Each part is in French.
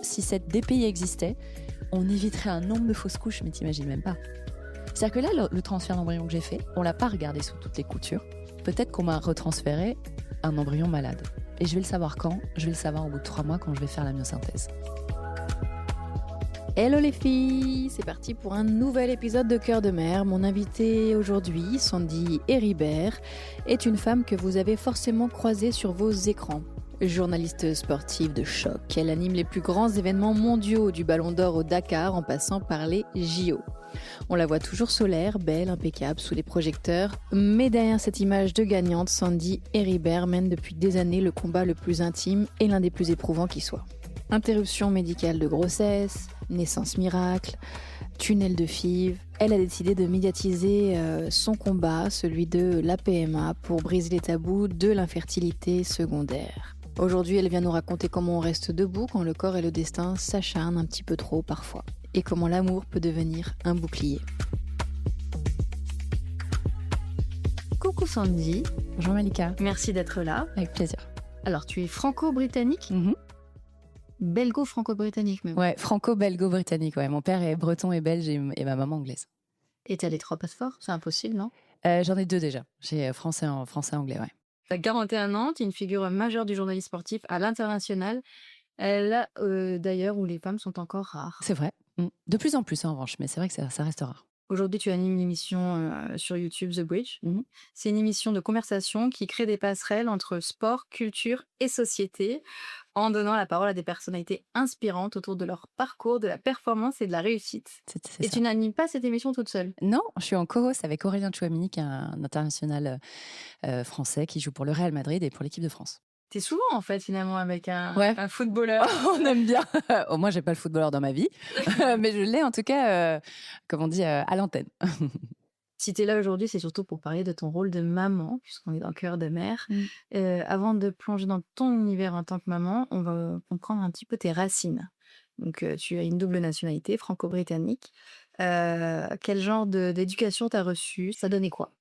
si cette DPI existait, on éviterait un nombre de fausses couches, mais t'imagines même pas. C'est-à-dire que là, le transfert d'embryon que j'ai fait, on l'a pas regardé sous toutes les coutures. Peut-être qu'on m'a retransféré un embryon malade. Et je vais le savoir quand ? Je vais le savoir au bout de 3 mois quand je vais faire la myosynthèse. Hello les filles, c'est parti pour un nouvel épisode de Cœur de Mère. Mon invitée aujourd'hui, Sandy Héribert, est une femme que vous avez forcément croisée sur vos écrans. Journaliste sportive de choc, elle anime les plus grands événements mondiaux du Ballon d'Or au Dakar en passant par les JO. On la voit toujours solaire, belle, impeccable, sous les projecteurs. Mais derrière cette image de gagnante, Sandy Héribert mène depuis des années le combat le plus intime et l'un des plus éprouvants qui soit. Interruption médicale de grossesse, naissance miracle, tunnel de FIV. Elle a décidé de médiatiser son combat, celui de la PMA, pour briser les tabous de l'infertilité secondaire. Aujourd'hui, elle vient nous raconter comment on reste debout quand le corps et le destin s'acharnent un petit peu trop parfois. Et comment l'amour peut devenir un bouclier. Coucou Sandy. Bonjour Malika. Merci d'être là. Avec plaisir. Alors, tu es franco-britannique ? Belgo-franco-britannique même. Ouais, franco-belgo-britannique. Ouais. Mon père est breton et belge et ma maman anglaise. Et t'as les 3 passeports ? C'est impossible, non ? J'en ai 2 déjà. J'ai français anglais, ouais. T'as 41 ans, t'es une figure majeure du journalisme sportif à l'international. Là, d'ailleurs, où les femmes sont encore rares. C'est vrai. De plus en plus, en revanche, mais c'est vrai que ça reste rare. Aujourd'hui, tu animes l'émission sur YouTube The Bridge. C'est une émission de conversation qui crée des passerelles entre sport, culture et société, en donnant la parole à des personnalités inspirantes autour de leur parcours, de la performance et de la réussite. C'est Et ça. tu n'animes pas cette émission toute seule ? Non, je suis en co-host avec Aurélien Tchouameni, qui est un international français qui joue pour le Real Madrid et pour l'équipe de France. T'es souvent, en fait, finalement, avec un footballeur. On aime bien. Moi, j'ai pas le footballeur dans ma vie, mais je l'ai en tout cas, comme on dit, à l'antenne. Si t'es là aujourd'hui, c'est surtout pour parler de ton rôle de maman, puisqu'on est dans Cœur de Mère. Avant de plonger dans ton univers en tant que maman, on va comprendre un petit peu tes racines. Donc, tu as une double nationalité, franco-britannique. Quel genre d'éducation t'as reçu ? Ça donnait quoi ?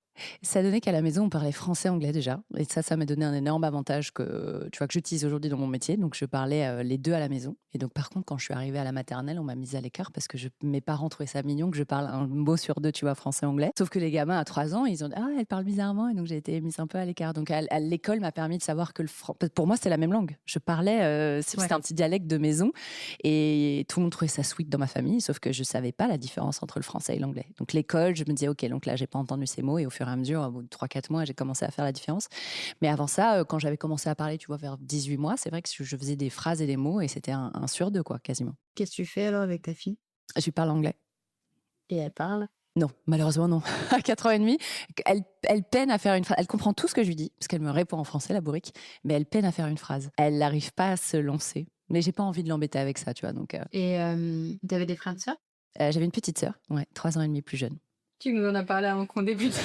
Ça donnait qu'à la maison, on parlait français-anglais déjà. Et ça m'a donné un énorme avantage que j'utilise aujourd'hui dans mon métier. Donc, je parlais les 2 à la maison. Et donc, par contre, quand je suis arrivée à la maternelle, on m'a mise à l'écart parce que mes parents trouvaient ça mignon que je parle un mot sur 2, français-anglais. Sauf que les gamins, à 3 ans, ils ont dit « Ah, elle parle bizarrement ». Et donc, j'ai été mise un peu à l'écart. Donc, à l'école m'a permis de savoir que pour moi, c'était la même langue. Je parlais, c'était un petit dialecte de maison. Et tout le monde trouvait ça sweet dans ma famille. Sauf que je savais pas la différence entre le français et l'anglais. Donc, l'école, je me disais « Ok, donc là, j'ai pas entendu ces mots ». Et au fur et à mesure, au bout de 3-4 mois, j'ai commencé à faire la différence. Mais avant ça, quand j'avais commencé à parler, vers 18 mois, c'est vrai que je faisais des phrases et des mots et c'était un sur 2, quasiment. Qu'est-ce que tu fais alors avec ta fille ? Je lui parle anglais. Et elle parle ? Non, malheureusement non. À 4 ans et demi, elle peine à faire une phrase. Elle comprend tout ce que je lui dis, parce qu'elle me répond en français, la bourrique, mais elle peine à faire une phrase. Elle n'arrive pas à se lancer. Mais j'ai pas envie de l'embêter avec ça, donc. Et t'avais des frères et sœurs ? J'avais une petite sœur, 3 ans et demi plus jeune. Tu nous en as parlé avant qu'on débute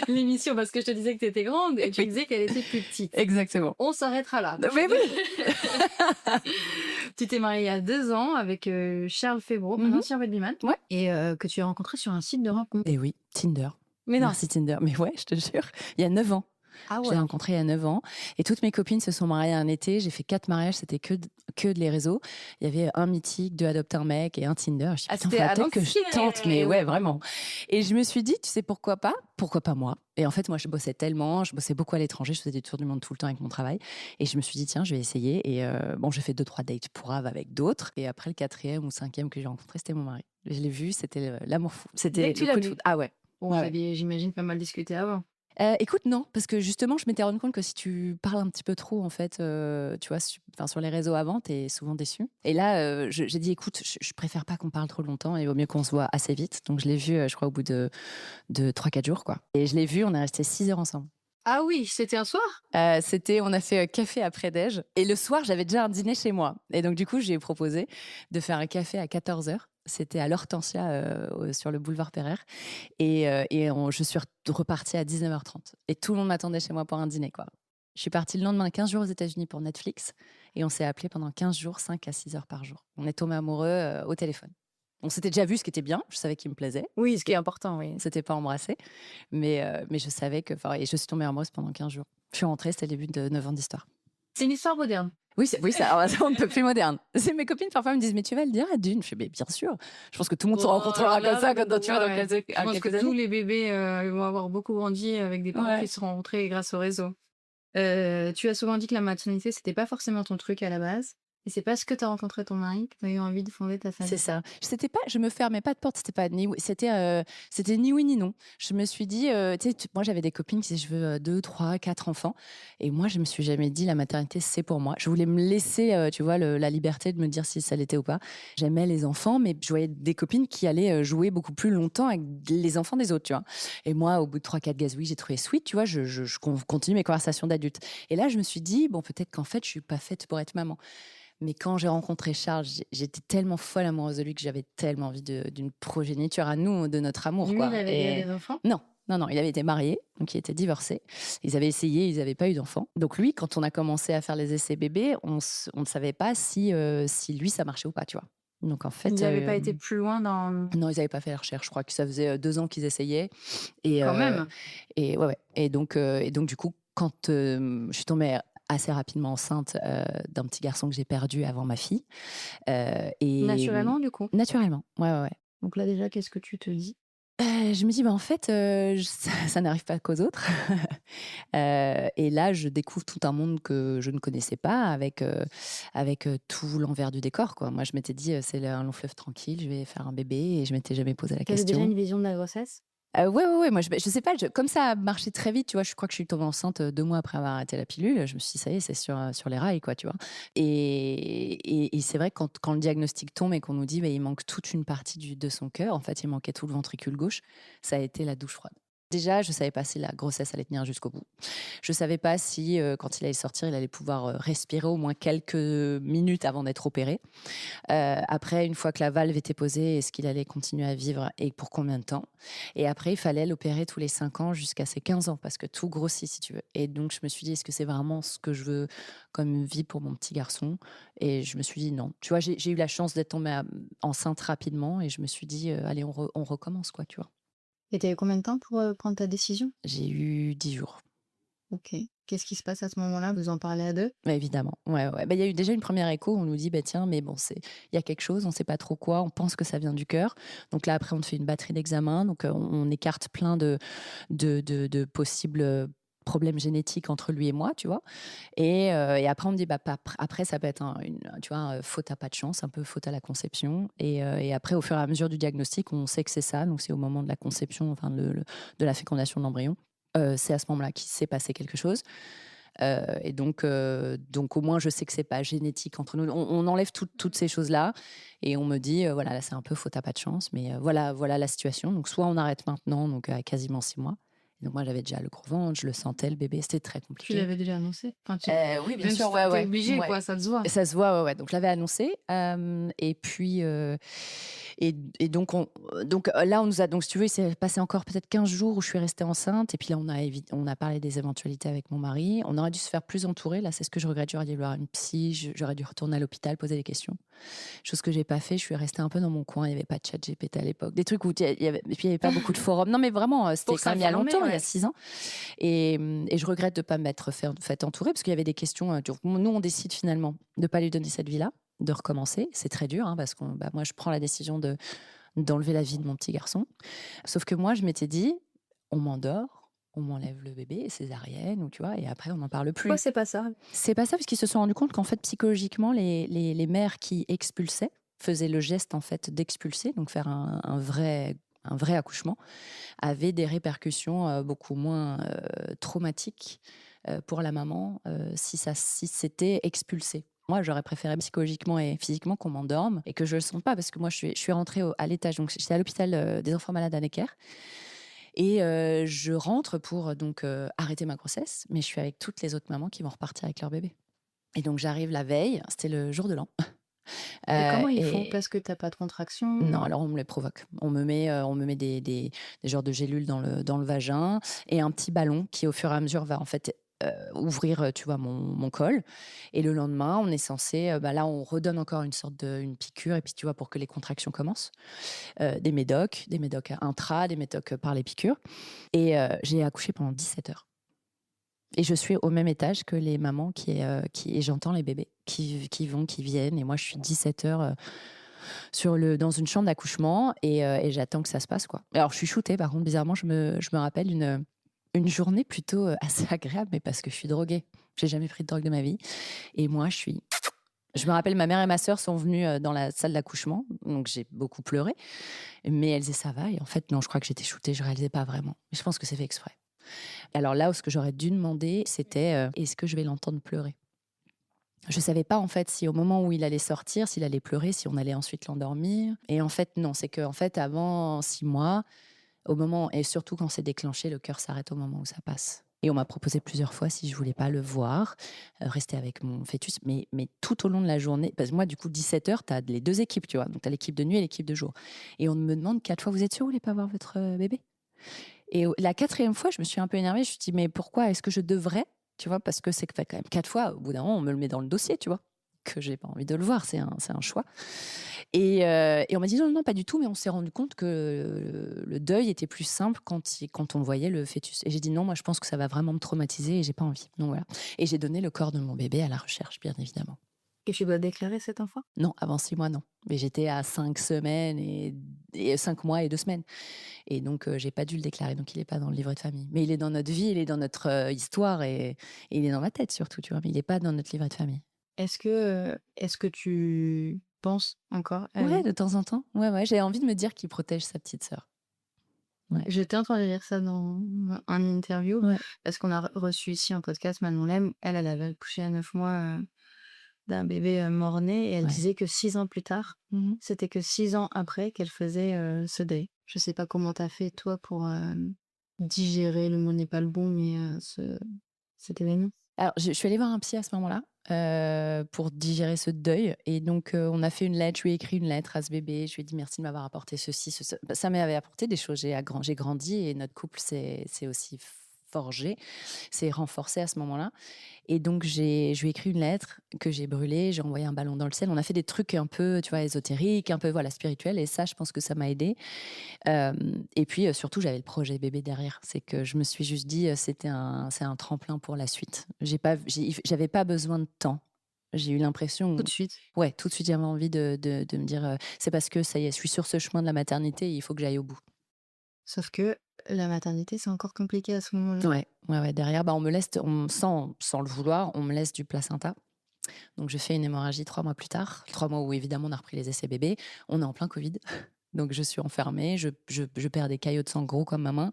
l'émission parce que je te disais que tu étais grande et tu disais qu'elle était plus petite. Exactement. On s'arrêtera là. Mais oui. Tu t'es mariée il y a 2 ans avec Charles Fébreau, un ancien rugbyman, et que tu as rencontré sur un site de rencontre. Et oui, Tinder. Mais non. Merci Tinder. Mais ouais, je te jure, il y a 9 ans. Ah ouais. Je l'ai rencontré il y a 9 ans. Et toutes mes copines se sont mariées un été. J'ai fait 4 mariages, c'était que de les réseaux. Il y avait un Mythique, 2 Adopte un mec et un Tinder. Je me suis dit, peut-être que je tente, mais ouais, vraiment. Et je me suis dit, tu sais, pourquoi pas moi. Et en fait, moi, je bossais beaucoup à l'étranger, je faisais des tours du monde tout le temps avec mon travail. Et je me suis dit, tiens, je vais essayer. Et j'ai fait 2-3 dates pourraves avec d'autres. Et après, le 4e ou 5e que j'ai rencontré, c'était mon mari. Je l'ai vu, c'était l'amour fou. C'était tu l'as vu. Ah ouais. Bon, vous aviez, j'imagine, pas mal discuté avant. Écoute, non, parce que justement, je m'étais rendu compte que si tu parles un petit peu trop, en fait, sur les réseaux avant, t'es souvent déçu. Et là, j'ai dit, écoute, je préfère pas qu'on parle trop longtemps, il vaut mieux qu'on se voit assez vite. Donc, je l'ai vu, je crois, au bout de 3-4 jours, Et je l'ai vu, on est restés 6 heures ensemble. Ah oui, c'était un soir ? On a fait café après-déj. Et le soir, j'avais déjà un dîner chez moi. Et donc, du coup, j'ai proposé de faire un café à 14h. C'était à l'Hortensia, sur le boulevard Pereire. Et je suis repartie à 19h30. Et tout le monde m'attendait chez moi pour un dîner, Je suis partie le lendemain 15 jours aux États-Unis pour Netflix. Et on s'est appelé pendant 15 jours, 5 à 6 heures par jour. On est tombés amoureux au téléphone. On s'était déjà vu, ce qui était bien. Je savais qu'il me plaisait. Oui, ce qui est important, oui. On s'était pas embrassé. Mais je savais que... Et je suis tombée amoureuse pendant 15 jours. Je suis rentrée, c'était le début de 9 ans d'histoire. C'est une histoire moderne. Oui, on ne peut plus moderne. C'est mes copines parfois me disent mais tu vas le dire à Dune. Je fais mais bien sûr. Je pense que tout le monde se rencontrera comme ça quand tu vas dans quelques Je pense que quelques tous années. les bébés ils vont avoir beaucoup grandi avec des parents qui Ouais. se sont rencontrés grâce au réseau. Tu as souvent dit que la maternité, c'était pas forcément ton truc à la base. Et c'est parce que tu as rencontré ton mari que tu as eu envie de fonder ta C'est famille. ça. Je me fermais pas de porte, c'était ni oui ni non. Je me suis dit, tu sais, moi j'avais des copines qui disaient: «Je veux, 2, 3, 4 enfants» et moi je me suis jamais dit: «La maternité, c'est pour moi». Je voulais me laisser, tu vois, la liberté de me dire si ça l'était ou pas. J'aimais les enfants, mais je voyais des copines qui allaient, jouer beaucoup plus longtemps avec les enfants des autres, tu vois? Et moi, au bout de 3, 4 gazouillis, j'ai trouvé sweet, tu vois? Je continue mes conversations d'adultes et là, je me suis dit: «Bon, peut-être qu'en fait, je suis pas faite pour être maman». Mais quand j'ai rencontré Charles, j'étais tellement folle amoureuse de lui que j'avais tellement envie d'une progéniture à nous, de notre amour, Lui, quoi. il a Et des enfants? non, non, non, il avait été marié, donc il était divorcé. Ils avaient essayé, ils n'avaient pas eu d'enfant. Donc lui, quand on a commencé à faire les essais bébés, on ne savait pas si lui, ça marchait ou pas, tu vois. Donc en Ils fait, n'avaient pas été plus loin dans... non, ils n'avaient pas fait la recherche. Je crois que ça faisait 2 ans qu'ils essayaient. Et, Quand même. ouais, ouais. Et donc, du coup, quand je suis tombée assez rapidement enceinte d'un petit garçon que j'ai perdu avant ma fille. Naturellement, du coup. Naturellement, ouais, ouais, ouais. Donc là, déjà, qu'est-ce que tu te dis? Je me dis: «Bah, en fait, ça n'arrive pas qu'aux autres». Et là, je découvre tout un monde que je ne connaissais pas avec tout l'envers du décor, quoi. Moi, je m'étais dit: «C'est un long fleuve tranquille, je vais faire un bébé» et je m'étais jamais posé la Tu avais déjà question. une vision de la grossesse? Ouais, ouais, ouais, moi, je sais pas, comme ça a marché très vite, tu vois? Je crois que je suis tombée enceinte, 2 mois après avoir arrêté la pilule. Je me suis dit: «Ça y est, c'est sur les rails, quoi», tu vois? Et c'est vrai que quand le diagnostic tombe et qu'on nous dit: «Beh, il manque toute une partie de son cœur», en fait, il manquait tout le ventricule gauche, ça a été la douche froide. Déjà, je savais pas si la grossesse allait tenir jusqu'au bout. Je savais pas si, quand il allait sortir, il allait pouvoir, respirer au moins quelques minutes avant d'être opéré. Après, une fois que la valve était posée, est-ce qu'il allait continuer à vivre et pour combien de temps? Et après, il fallait l'opérer tous les 5 ans jusqu'à ses 15 ans parce que tout grossit, si tu veux. Et donc, je me suis dit: «Est-ce que c'est vraiment ce que je veux comme vie pour mon petit garçon?» Et je me suis dit: «Non». Tu vois, j'ai eu la chance d'être tombée enceinte rapidement et je me suis dit: «Allez, on recommence», quoi, tu vois? Et tu avais combien de temps pour prendre ta décision? J'ai eu 10 jours. Ok. Qu'est-ce qui se passe à ce moment-là? Vous en parlez à deux? Ouais, évidemment. Ouais, ouais. Bah, il y a eu déjà une première écho, on nous dit: «Bah, tiens, mais bon, il y a quelque chose, on ne sait pas trop quoi, on pense que ça vient du cœur». Donc là, après, on te fait une batterie d'examens, donc on écarte plein de possibles, problèmes génétiques entre lui et moi, tu vois? Et après, on me dit: «Bah, après, ça peut être tu vois, faute à pas de chance, un peu faute à la conception». Et après, au fur et à mesure du diagnostic, on sait que c'est ça, donc c'est au moment de la conception, enfin, de la fécondation de l'embryon. C'est à ce moment-là qu'il s'est passé quelque chose. Et donc au moins je sais que c'est pas génétique entre nous. On enlève toutes ces choses-là et on me dit, voilà, là c'est un peu faute à pas de chance, mais voilà la situation. Donc soit on arrête maintenant, donc à quasiment 6 mois. Et donc moi j'avais déjà le gros ventre, je le sentais le bébé, c'était très Tu compliqué. l'avais déjà annoncé? Enfin, Oui, bien même sûr, si ouais, tu ouais, obligé, ouais. quoi, ça se voit. Ça se voit, ouais, ouais. Donc je l'avais annoncé, et puis, et donc là, on nous a donc si tu veux, il s'est passé encore peut-être 15 jours où je suis restée enceinte et puis là, on a parlé des éventualités avec mon mari. On aurait dû se faire plus entourer, là, c'est ce que je regrette. J'aurais dû voir une psy, j'aurais dû retourner à l'hôpital, poser des questions. Chose que j'ai pas fait, je suis restée un peu dans mon coin, il y avait pas de ChatGPT à l'époque. Des trucs où il y avait et puis il y avait pas beaucoup de forums. Non, mais vraiment, c'était Pour quand même il y a s'informer, longtemps, il y a ouais. 6 ans. Et je regrette de pas m'être fait entourer parce qu'il y avait des questions, nous, on décide finalement de pas lui donner cette vie-là, de recommencer. C'est très dur, hein, parce que moi, je prends la décision d'enlever la vie de mon petit garçon. Sauf que moi, je m'étais dit: «On m'endort, on m'enlève le bébé, césarienne ou tu vois? Et après, on n'en parle Pourquoi plus». c'est pas ça? C'est pas ça, parce qu'ils se sont rendus compte qu'en fait, psychologiquement, les mères qui expulsaient faisaient le geste, en fait, d'expulser, donc faire un vrai accouchement, avaient des répercussions, beaucoup moins, traumatiques, pour la maman, si c'était expulsé. Moi, j'aurais préféré psychologiquement et physiquement qu'on m'endorme et que je le sente pas parce que moi, je suis rentrée à l'étage, donc j'étais à l'hôpital, des enfants malades à Necker et je rentre pour, donc arrêter ma grossesse, mais je suis avec toutes les autres mamans qui vont repartir avec leur bébé et donc j'arrive la veille, c'était le jour de l'an, Et comment ils font? et Parce que tu pas de contraction? non, alors on me les provoque. On me met des genres de gélules dans le vagin et un petit ballon qui, au fur et à mesure, va en fait, ouvrir, tu vois, mon col et le lendemain, on est censé, là, on redonne encore une piqûre et puis, tu vois, pour que les contractions commencent, des médocs intra, des médocs, par les piqûres et j'ai accouché pendant 17 heures. Et je suis au même étage que les mamans et j'entends les bébés qui viennent. Et moi, je suis 17h dans une chambre d'accouchement et j'attends que ça se passe, quoi. Alors, je suis shootée, par contre, bizarrement, je me rappelle une journée plutôt assez agréable, mais parce que je suis droguée. J'ai jamais pris de drogue de ma vie. Et moi, je me rappelle, ma mère et ma sœur sont venues dans la salle d'accouchement, donc j'ai beaucoup pleuré. Mais elles disaient ça va. Et en fait, non, je crois que j'étais shootée, je réalisais pas vraiment. Mais je pense que c'est fait exprès. Alors là, ce que j'aurais dû demander, c'était est-ce que je vais l'entendre pleurer? Je savais pas en fait si au moment où il allait sortir, s'il allait pleurer, si on allait ensuite l'endormir. Et en fait, non, c'est que en fait, avant 6 mois, au moment et surtout quand c'est déclenché, le cœur s'arrête au moment où ça passe. Et on m'a proposé plusieurs fois si je voulais pas le voir, rester avec mon fœtus, mais tout au long de la journée, parce que moi, du coup, 17h, tu as les 2 équipes, tu vois? Donc tu as l'équipe de nuit et l'équipe de jour. Et on me demande 4 fois: «Vous êtes sûr, vous voulez pas voir votre, bébé?» Et la 4e fois, je me suis un peu énervée, je me suis dit: «Mais pourquoi? Est-ce que je devrais?» Tu vois? Parce que c'est que fait quand même 4 fois, au bout d'un moment, on me le met dans le dossier, tu vois? Que j'ai pas envie de le voir, c'est un choix. Et on m'a dit: «Non, non, pas du tout», mais on s'est rendu compte que le deuil était plus simple quand on voyait le fœtus. Et j'ai dit: «Non, moi je pense que ça va vraiment me traumatiser et j'ai pas envie». Donc voilà. Et j'ai donné le corps de mon bébé à la recherche, bien évidemment. Et tu dois déclarer cet enfant? Non, avant 6 mois, non. Mais j'étais à 5 semaines et 5 mois et 2 semaines. Et donc j'ai pas dû le déclarer, donc il est pas dans le livret de famille. Mais il est dans notre vie, il est dans notre, histoire et il est dans ma tête surtout, tu vois? Mais il est pas dans notre livret de famille. Est-ce que tu penses encore à Ouais, lui? de temps en temps. Ouais, ouais, j'ai envie de me dire qu'il protège sa petite sœur. Ouais, Je t'ai entendu dire ça dans un interview, ouais, parce qu'on a reçu ici en podcast Manon Lem. Elle avait accouché à 9 mois, d'un bébé, mort-né, et elle ouais. disait que 6 ans plus tard, Mmh. c'était que 6 ans après qu'elle faisait, ce deuil. Je sais pas comment tu as fait toi pour, digérer, le mot n'est pas le bon, mais, cet événement? Alors je suis allée voir un psy à ce moment-là, pour digérer ce deuil. Et donc on a fait une lettre, je lui ai écrit une lettre à ce bébé, je lui ai dit: «Merci de m'avoir apporté ceci, bah, ça m'avait apporté des choses, j'ai grandi et notre couple s'est aussi forgé, s'est renforcé à ce moment-là. Et donc je lui ai écrit une lettre que j'ai brûlée, j'ai envoyé un ballon dans le ciel. On a fait des trucs un peu, tu vois, ésotériques, un peu, voilà, spirituels, et ça, je pense que ça m'a aidée. Et puis, surtout, j'avais le projet bébé derrière. C'est que je me suis juste dit, c'est un tremplin pour la suite. J'avais pas besoin de temps. J'ai eu Tout l'impression, de suite. ouais, tout de suite, j'avais envie de me dire, c'est parce que ça y est, je suis sur ce chemin de la maternité et il faut que j'aille au bout. Sauf que la maternité, c'est encore compliqué à ce moment-là. Ouais, ouais, ouais. Derrière, bah, sans le vouloir, on me laisse du placenta. Donc je fais une hémorragie 3 mois plus tard. 3 mois où évidemment on a repris les essais bébés. On est en plein Covid. Donc je suis enfermée, je perds des caillots de sang gros comme ma main.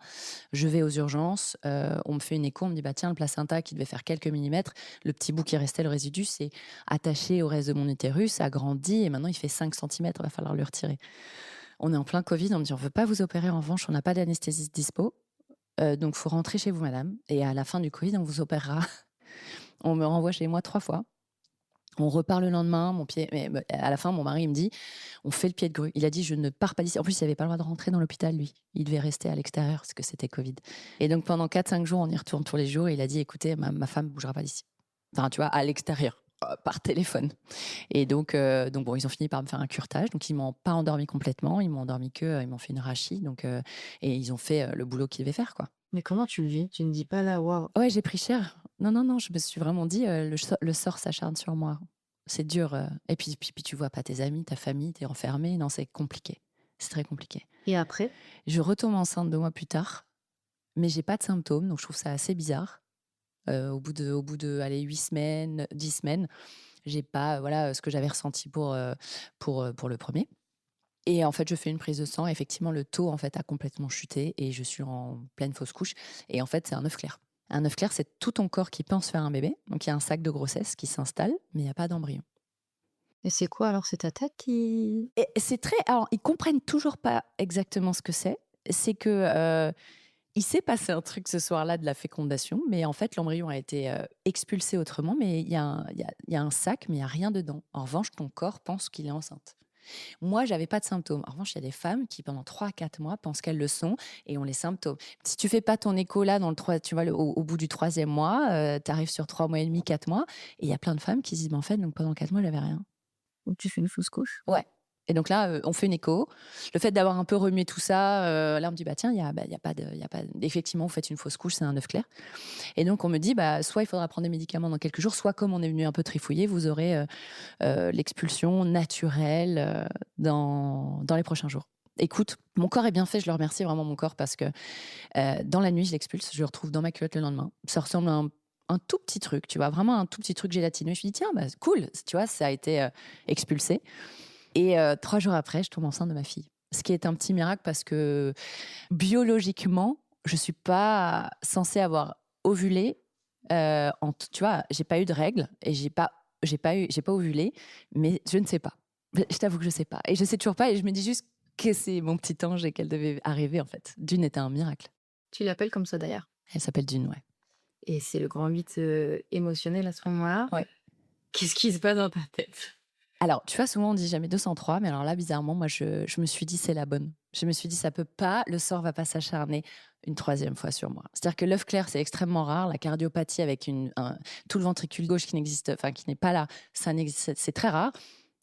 Je vais aux urgences, on me fait une écho, on me dit: «Bah tiens, le placenta qui devait faire quelques millimètres, le petit bout qui restait, le résidu, c'est attaché au reste de mon utérus, ça a grandi et maintenant il fait 5 centimètres, il va falloir le retirer». On est en plein Covid, on me dit: «On veut pas vous opérer, en revanche, on n'a pas d'anesthésiste dispo, donc faut rentrer chez vous madame et à la fin du Covid, on vous opérera». On me renvoie chez moi 3 fois. On repart le lendemain, mon pied, mais à la fin, mon mari il me dit: «On fait le pied de grue». Il a dit: «Je ne pars pas d'ici». En plus, il avait pas le droit de rentrer dans l'hôpital lui. Il devait rester à l'extérieur parce que c'était Covid. Et donc pendant 4-5 jours, on y retourne tous les jours et il a dit: «Écoutez, ma femme bougera pas d'ici». Enfin, tu vois, à l'extérieur, par téléphone. Et donc bon, ils ont fini par me faire un curetage. Donc ils m'ont pas endormi complètement, ils m'ont endormi ils m'ont fait une rachie, et ils ont fait, le boulot qu'ils devaient faire, quoi. Mais comment tu le vis? Tu ne dis pas là: «Waouh!» Ouais, j'ai pris cher. Non, non, non, je me suis vraiment dit, le sort s'acharne sur moi. C'est dur, et puis tu vois pas tes amis, ta famille, tu es enfermée. Non, c'est compliqué. C'est très compliqué. Et après? Je retombe enceinte 2 mois plus tard, mais j'ai pas de symptômes, donc je trouve ça assez bizarre. Au bout de allez, 8 semaines, 10 semaines, j'ai pas, voilà, ce que j'avais ressenti pour le premier. Et en fait, je fais une prise de sang. Effectivement, le taux, en fait, a complètement chuté et je suis en pleine fausse couche. Et en fait, c'est un œuf clair. Un œuf clair, c'est tout ton corps qui pense faire un bébé. Donc, il y a un sac de grossesse qui s'installe, mais il y a pas d'embryon. Et c'est quoi alors? C'est ta tête qui Et c'est très, alors, ils comprennent toujours pas exactement ce que c'est. C'est que, il s'est passé un truc ce soir-là de la fécondation, mais en fait, l'embryon a été, expulsé autrement, mais il y a un sac, mais il y a rien dedans. En revanche, ton corps pense qu'il est enceinte. Moi, j'avais pas de symptômes. En revanche, il y a des femmes qui, pendant 3 à 4 mois, pensent qu'elles le sont et ont les symptômes. Si tu fais pas ton écho là, tu vois, au bout du troisième mois, tu arrives sur 3 mois et demi, 4 mois, et il y a plein de femmes qui se disent: «Mais en fait, donc pendant 4 mois, j'avais rien». ou tu fais une fausse couche? Ouais. Et donc là, on fait une écho. Le fait d'avoir un peu remué tout ça, là, on me dit: «Bah tiens, il y a pas de effectivement, vous faites une fausse couche, c'est un œuf clair». Et donc on me dit: «Bah, soit il faudra prendre des médicaments dans quelques jours, soit comme on est venu un peu trifouiller, vous aurez, l'expulsion naturelle, dans les prochains jours». Écoute, mon corps est bien fait, je le remercie vraiment mon corps parce que, dans la nuit, je l'expulse, je le retrouve dans ma culotte le lendemain. Ça ressemble à un tout petit truc, tu vois? Vraiment un tout petit truc gélatineux. Je me dis: «Tiens, bah, cool», tu vois? Ça a été, expulsé. Et 3 jours après, je tombe enceinte de ma fille. Ce qui est un petit miracle parce que biologiquement, je suis pas censée avoir ovulé, tu vois? J'ai pas eu de règles et j'ai pas ovulé, mais je ne sais pas. Je t'avoue que je sais pas et je sais toujours pas et je me dis juste que c'est mon petit ange et qu'elle devait arriver en fait. Dune était un miracle. Tu l'appelles comme ça d'ailleurs. Elle s'appelle Dune, ouais. Et c'est le grand 8 émotionnel à ce moment-là. Ouais. Qu'est-ce qui se passe dans ta tête? Alors, tu vois, souvent on dit jamais 203, mais alors là, bizarrement, moi, je me suis dit: «C'est la bonne». Je me suis dit: «Ça peut pas, le sort va pas s'acharner une troisième fois sur moi». C'est-à-dire que l'œuf clair, c'est extrêmement rare. La cardiopathie avec tout le ventricule gauche qui n'existe enfin, qui n'est pas là, ça n'existe c'est très rare.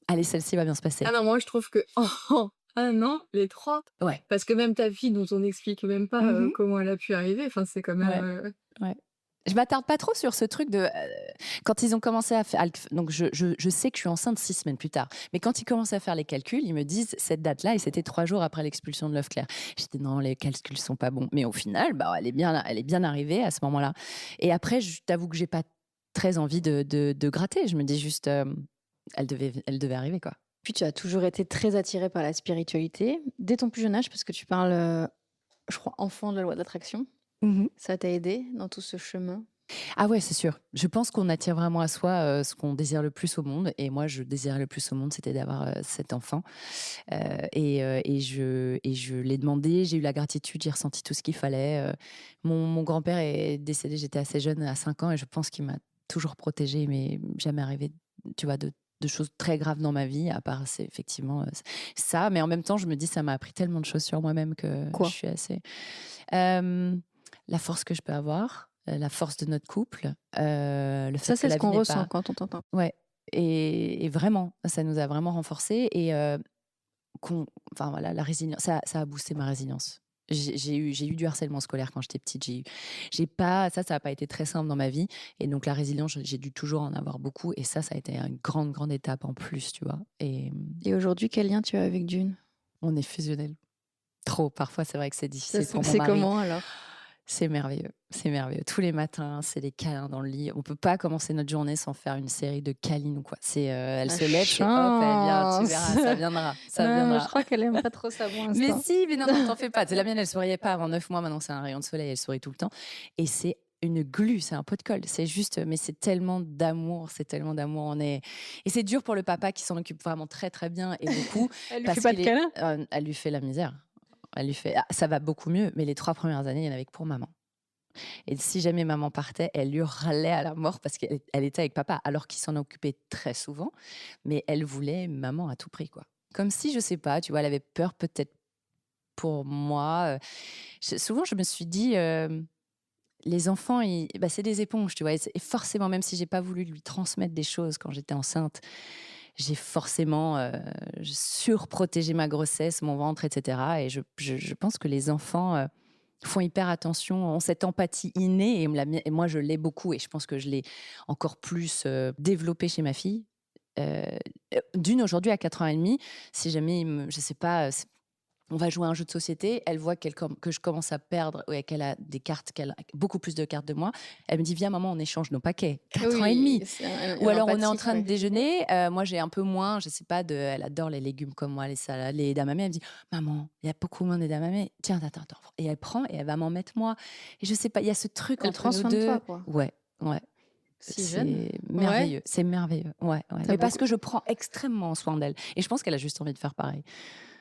Allez, celle-ci va bien se passer. Ah non, moi je trouve que en 1 an, les 3, Ouais. parce que même ta fille dont on n'explique même pas, Mmh. comment elle a pu arriver, enfin c'est quand même, Ouais. Je m'attarde pas trop sur ce truc de, quand ils ont commencé à faire donc je sais que je suis enceinte 6 semaines plus tard. Mais quand ils commençaient à faire les calculs, ils me disent cette date-là et c'était 3 jours après l'expulsion de l'œuf clair. J'étais: «Non, les calculs sont pas bons». Mais au final, bah, elle est bien arrivée à ce moment-là. Et après, je t'avoue que j'ai pas très envie de gratter. Je me dis juste, elle devait arriver, quoi. Puis tu as toujours été très attirée par la spiritualité, dès ton plus jeune âge, parce que tu parles, je crois, enfant de la loi d'attraction. Mmh. Ça t'a aidé dans tout ce chemin? Ah ouais, c'est sûr. Je pense qu'on attire vraiment à soi, ce qu'on désire le plus au monde et moi, je désirais le plus au monde, c'était d'avoir, cet enfant. Et je l'ai demandé, j'ai eu la gratitude, j'ai ressenti tout ce qu'il fallait. Mon grand-père est décédé, j'étais assez jeune, à 5 ans et je pense qu'il m'a toujours protégée, il m'est jamais arrivé, tu vois, de choses très graves dans ma vie, à part c'est effectivement, ça. Mais en même temps, je me dis: «Ça m'a appris tellement de choses sur moi-même que je Quoi? suis assez». Hem, la force que je peux avoir, la force de notre couple, le fait Ça, que c'est la ce vie qu'on n'est ressent pas quand on t'entend. ouais et vraiment, ça nous a vraiment renforcés et enfin voilà, la résilience, ça a boosté ma résilience. J'ai eu du harcèlement scolaire quand j'étais petite. J'ai pas ça a pas été très simple dans ma vie et donc la résilience, j'ai dû toujours en avoir beaucoup et ça a été une grande, grande étape en plus, tu vois? Et Et aujourd'hui, quel lien tu as avec Dune? on est fusionnels. Trop, parfois c'est vrai que c'est Ça difficile se pour mon passait mari. comment alors? C'est merveilleux, c'est merveilleux. Tous les matins, c'est les câlins dans le lit. On peut pas commencer notre journée sans faire une série de câlins ou quoi. Elle La se lève, c'est hop, elle vient, tu chance! verras, ça viendra, ça Non, je viendra. crois qu'elle aime pas trop ça pour Mais l'instant. si, mais non, t'en fais pas. C'est la mienne, elle souriait pas avant 9 mois, maintenant c'est un rayon de soleil, elle sourit tout le temps. Et c'est une glu, c'est un pot de colle. C'est juste, mais c'est tellement d'amour, c'est tellement d'amour. Et c'est dur pour le papa qui s'en occupe vraiment très très bien et beaucoup. Elle lui Parce fait pas de qu'il câlin? elle lui fait la misère. Elle lui fait, ça va beaucoup mieux, mais les 3 premières années, il y en avait que pour maman. Et si jamais maman partait, elle hurlait à la mort parce qu'elle était avec papa, alors qu'il s'en occupait très souvent. Mais elle voulait maman à tout prix, quoi. Comme si, je sais pas, tu vois, elle avait peur peut-être pour moi. Souvent, je me suis dit, les enfants, bah, c'est des éponges, tu vois. Et forcément, même si j'ai pas voulu lui transmettre des choses quand j'étais enceinte, j'ai forcément surprotégé ma grossesse, mon ventre, etc. Et je pense que les enfants font hyper attention, ont cette empathie innée et moi je l'ai beaucoup et je pense que je l'ai encore plus développée chez ma fille. Euh, D'une aujourd'hui à 4 ans et demi, si jamais je sais pas, on va jouer à un jeu de société, elle voit que je commence à perdre et qu'elle a des cartes, qu'elle a beaucoup plus de cartes de moi. Elle me dit: viens maman, on échange nos paquets. 4 ans et demi. Ou alors on est en train de déjeuner, moi j'ai un peu moins, je sais pas, elle adore les légumes comme moi, les salades, les edamame. Elle me dit: maman, il y a beaucoup moins d'edamame. Tiens, attends. Et elle prend et elle va m'en mettre moi. Et je sais pas, il y a ce truc Elle entre prend nous soin de deux. toi, quoi. Ouais. Si jeune? C'est merveilleux, c'est merveilleux. Ouais. Mais parce beaucoup que je prends extrêmement soin d'elle. Et je pense qu'elle a juste envie de faire pareil.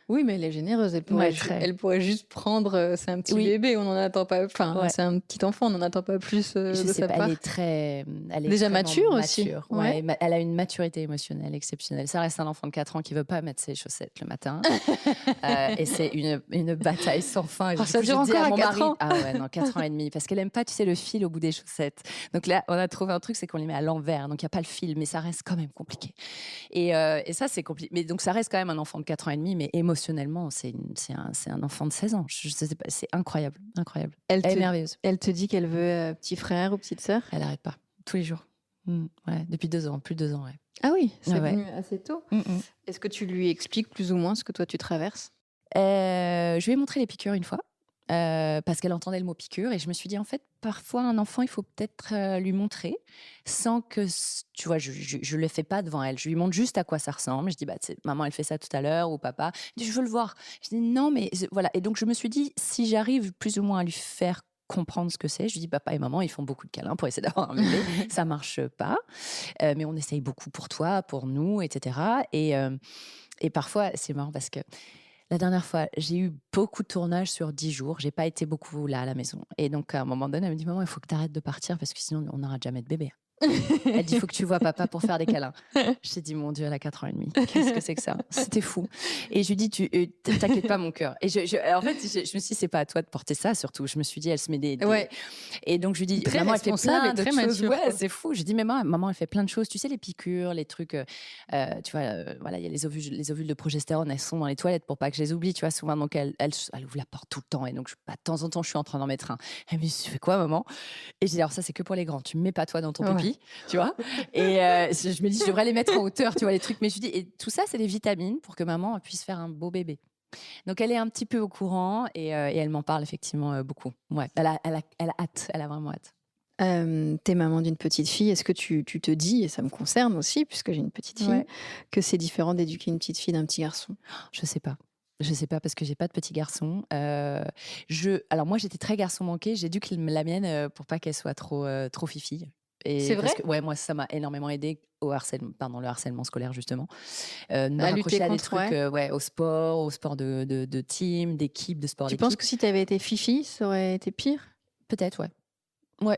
Oui, mais elle est généreuse. Ouais, très. Elle pourrait juste prendre. C'est un petit Oui. bébé, on n'en attend pas. Enfin, Ouais. c'est un petit enfant, on n'en attend pas plus Je de sais sa pas, part. elle est Déjà extrêmement mature aussi. mature. Ouais. Ouais, elle a une maturité émotionnelle exceptionnelle. Ça reste un enfant de 4 ans qui veut pas mettre ses chaussettes le matin. Et c'est une bataille sans fin. Et Oh, du ça coup, dure je dis encore à à mon 4 mari, ans. ah ouais, non, 4 ans et demi, parce qu'elle aime pas, tu sais, le fil au bout des chaussettes. Donc là, on a trouvé un truc, c'est qu'on les met à l'envers. Donc il y a pas le fil, mais ça reste quand même compliqué. Et ça, c'est compliqué. Mais donc ça reste quand même un enfant de 4 ans et demi, mais émotionnellement, c'est un enfant de 16 ans. Je sais pas, c'est incroyable, incroyable. Elle est merveilleuse. Elle te dit qu'elle veut petit frère ou petite sœur? Elle arrête pas, tous les jours. Ouais, depuis 2 ans, plus de 2 ans, ouais. Ah oui, c'est Ouais. venu assez tôt. Est-ce que tu lui expliques plus ou moins ce que toi tu traverses? Je lui ai montré les piqûres une fois, parce qu'elle entendait le mot piqûre et je me suis dit, en fait, parfois, un enfant, il faut peut-être lui montrer sans que, tu vois, je le fais pas devant elle. Je lui montre juste à quoi ça ressemble. Je dis, bah, maman, elle fait ça tout à l'heure, ou papa. Je dis, je veux le voir. Je dis, non, mais voilà. Et donc, je me suis dit, si j'arrive plus ou moins à lui faire comprendre ce que c'est, je lui dis, papa et maman, ils font beaucoup de câlins pour essayer d'avoir un bébé. Ça marche pas. Mais on essaye beaucoup pour toi, pour nous, etc. Et parfois, c'est marrant parce que la dernière fois, j'ai eu beaucoup de tournages sur 10 jours. J'ai pas été beaucoup là à la maison. Et donc, à un moment donné, elle me dit, maman, il faut que tu arrêtes de partir parce que sinon, on n'aura jamais de bébé. Elle dit, il faut que tu vois papa pour faire des câlins. Je t'ai dit, mon Dieu, elle a 4 ans et demi. Qu'est-ce que c'est que ça? C'était fou. Et je lui dis, t'inquiète pas, mon cœur. Et en fait, je me suis dit, c'est pas à toi de porter ça, surtout. Je me suis dit, elle se met des... Ouais. Et donc, je lui dis, Très maman, elle fait responsable plein et de très choses. mature, Ouais, quoi. c'est fou. Je dis, mais maman, elle fait plein de choses. Tu sais, les piqûres, les trucs, tu vois, voilà, il y a les ovules de progestérone, elles sont dans les toilettes pour pas que je les oublie, tu vois, souvent. Donc, elle ouvre la porte tout le temps. Et donc, de temps en temps, je suis en train d'en mettre un. Elle me dit, tu fais quoi, maman? Et je dis, alors ça, c'est que pour les grands. Tu me mets pas toi dans ton pipi, tu vois. Et je me dis, je devrais les mettre en hauteur, tu vois, les trucs. Mais je dis, et tout ça, c'est des vitamines pour que maman puisse faire un beau bébé. Donc, elle est un petit peu au courant et elle m'en parle effectivement beaucoup. Ouais, elle a hâte, elle a vraiment hâte. T'es maman d'une petite fille. Est-ce que tu te dis, et ça me concerne aussi, puisque j'ai une petite fille, Ouais. que c'est différent d'éduquer une petite fille d'un petit garçon? Je sais pas. Je sais pas parce que j'ai pas de petit garçon. Alors moi, j'étais très garçon manqué. J'éduque la mienne pour pas qu'elle soit trop fifi. C'est Parce vrai? que, ouais, moi, ça m'a énormément aidé le harcèlement scolaire, justement. De me À raccrocher lutter à des contre, trucs, ouais, au sport de team, d'équipe, de sport Tu d'équipe. penses que si t'avais été fifi, ça aurait été pire? Peut-être, ouais. Ouais,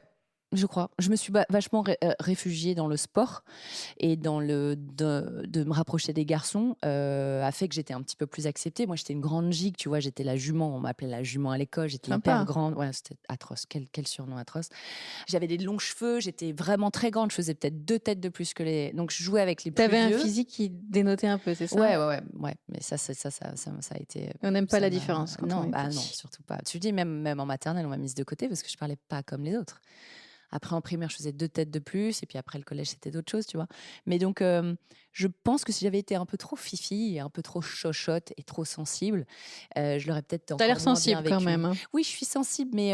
je crois. Je me suis vachement réfugiée dans le sport et dans de me rapprocher des garçons a fait que j'étais un petit peu plus acceptée. Moi, j'étais une grande gigue, tu vois, j'étais la jument. On m'appelait la jument à l'école. J'étais Sympa. hyper grande. Ouais, c'était atroce. Quel surnom atroce. J'avais des longs cheveux. J'étais vraiment très grande. Je faisais peut-être 2 têtes de plus que les. Donc, je jouais avec les plus T'avais vieux. un physique qui dénotait un peu, c'est ça? Ouais. Mais ça a été. On n'aime pas ça la m'a- différence quand non, on est bah non, petit. surtout pas. Tu dis, même en maternelle, on m'a mise de côté parce que je parlais pas comme les autres. Après, en primaire, je faisais 2 têtes de plus. Et puis après, le collège, c'était d'autres choses, tu vois. Mais donc, je pense que si j'avais été un peu trop fifi et un peu trop chochotte et trop sensible, je l'aurais peut-être encore T'as l'air moins bien sensible quand vécu. même, hein. Oui, je suis sensible, mais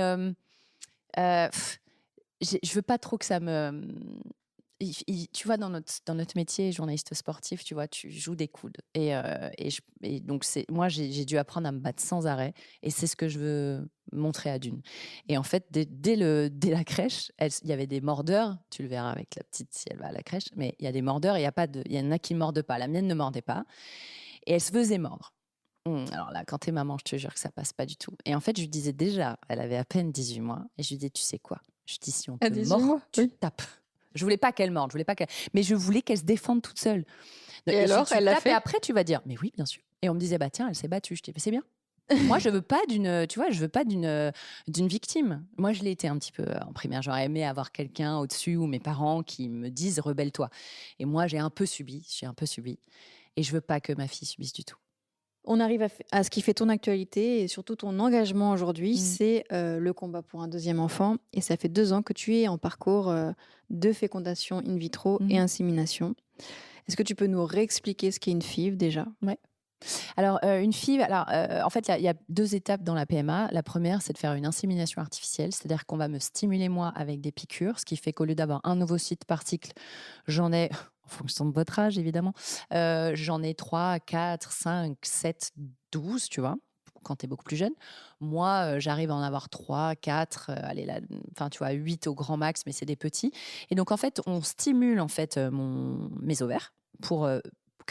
je veux pas trop que ça me... Tu vois, dans notre métier, journaliste sportif, tu vois, tu joues des coudes. Et donc, moi, j'ai dû apprendre à me battre sans arrêt. Et c'est ce que je veux montrer à Dune. Et en fait, dès la crèche, il y avait des mordeurs. Tu le verras avec la petite si elle va à la crèche. Mais il y a des mordeurs et il y en a qui mordent pas. La mienne ne mordait pas. Et elle se faisait mordre. Alors là, quand t'es maman, je te jure que ça passe pas du tout. Et en fait, je lui disais déjà, elle avait à peine 18 mois. Et je lui disais, tu sais quoi? Je dis, si on À te 18 mord, mois, tu oui. tapes. Je voulais pas qu'elle morde, mais je voulais qu'elle se défende toute seule. Et alors, si tu elle l'a tapes, fait? et après, tu vas dire, mais oui, bien sûr. Et on me disait, bah tiens, elle s'est battue. Je dis, c'est bien. Moi, je veux pas d'une victime. Moi, je l'ai été un petit peu en primaire. J'aurais aimé avoir quelqu'un au-dessus ou mes parents qui me disent, rebelle-toi. Et moi, j'ai un peu subi. Et je veux pas que ma fille subisse du tout. On arrive à ce qui fait ton actualité et surtout ton engagement aujourd'hui, c'est le combat pour un deuxième enfant. Et ça fait 2 ans que tu es en parcours de fécondation in vitro et insémination. Est-ce que tu peux nous réexpliquer ce qu'est une FIV déjà? Ouais. Alors, une FIV, en fait, il y a 2 étapes dans la PMA. La première, c'est de faire une insémination artificielle, c'est-à-dire qu'on va me stimuler, moi, avec des piqûres, ce qui fait qu'au lieu d'avoir un ovocyte par cycle, j'en ai, en fonction de votre âge, évidemment, j'en ai 3, 4, 5, 7, 12, tu vois, quand tu es beaucoup plus jeune. Moi, j'arrive à en avoir 3, 4, tu vois, 8 au grand max, mais c'est des petits. Et donc, en fait, on stimule, en fait, mes ovaires pour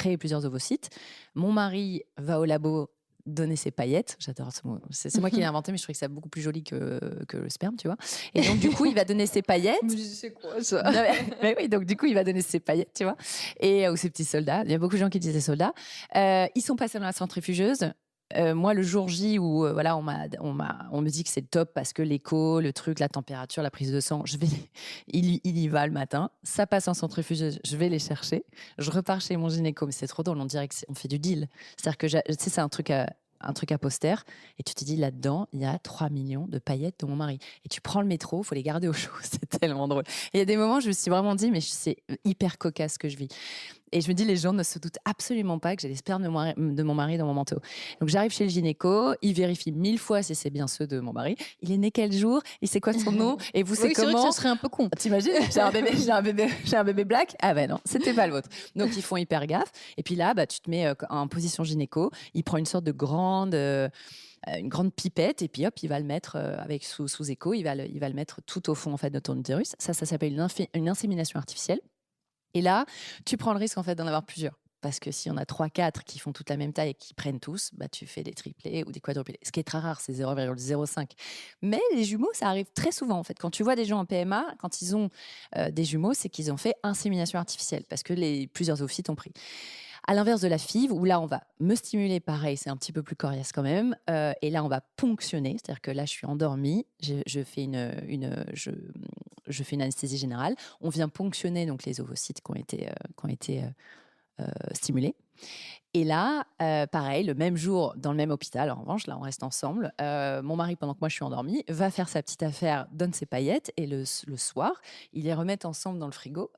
créer plusieurs ovocytes. Mon mari va au labo donner ses paillettes. J'adore ce mot. C'est moi qui l'ai inventé, mais je trouvais que c'est beaucoup plus joli que le sperme, tu vois. Et donc, du coup, il va donner ses paillettes. Mais c'est quoi ça? Non, mais oui, donc du coup, il va donner ses paillettes, tu vois, ou ses petits soldats. Il y a beaucoup de gens qui disaient soldats. Ils sont passés dans la centrifugeuse. Moi, le jour J où voilà, on me dit que c'est top parce que l'écho, le truc, la température, la prise de sang, il y va le matin. Ça passe en centrifugeuse, je vais les chercher. Je repars chez mon gynéco, mais c'est trop drôle. On dirait qu'on fait du deal. C'est-à-dire que tu sais, c'est un truc à poster, et tu te dis là-dedans, il y a 3 millions de paillettes de mon mari. Et tu prends le métro, il faut les garder au chaud. C'est tellement drôle. Et il y a des moments où je me suis vraiment dit, mais c'est hyper cocasse ce que je vis. Et je me dis, les gens ne se doutent absolument pas que j'ai les spermes de mon mari dans mon manteau. Donc j'arrive chez le gynéco, il vérifie 1000 fois si c'est bien ceux de mon mari. Il est né quel jour? Il sait quoi son nom? Et vous, c'est Oui, c'est vrai que comment? ça serait un peu con. T'imagines? J'ai un bébé black. Ah ben non, c'était pas le vôtre. Donc ils font hyper gaffe. Et puis là, bah, tu te mets en position gynéco. Il prend une sorte de une grande pipette, et puis hop, il va le mettre avec sous écho. Il va le mettre tout au fond en fait de ton utérus. Ça s'appelle une insémination artificielle. Et là, tu prends le risque en fait d'en avoir plusieurs. Parce que si on a 3-4 qui font toute la même taille et qui prennent tous, bah, tu fais des triplés ou des quadruplés. Ce qui est très rare, c'est 0,05. Mais les jumeaux, ça arrive très souvent en fait. Quand tu vois des gens en PMA, quand ils ont des jumeaux, c'est qu'ils ont fait insémination artificielle parce que plusieurs ovocytes ont pris. À l'inverse de la FIV, où là, on va me stimuler, pareil, c'est un petit peu plus coriace quand même. Et là, on va ponctionner, c'est-à-dire que là, je suis endormie, je fais une anesthésie générale. On vient ponctionner donc les ovocytes qui ont été stimulés. Et là, pareil, le même jour, dans le même hôpital, en revanche, là, on reste ensemble. Mon mari, pendant que moi, je suis endormie, va faire sa petite affaire, donne ses paillettes, et le soir, ils les remettent ensemble dans le frigo,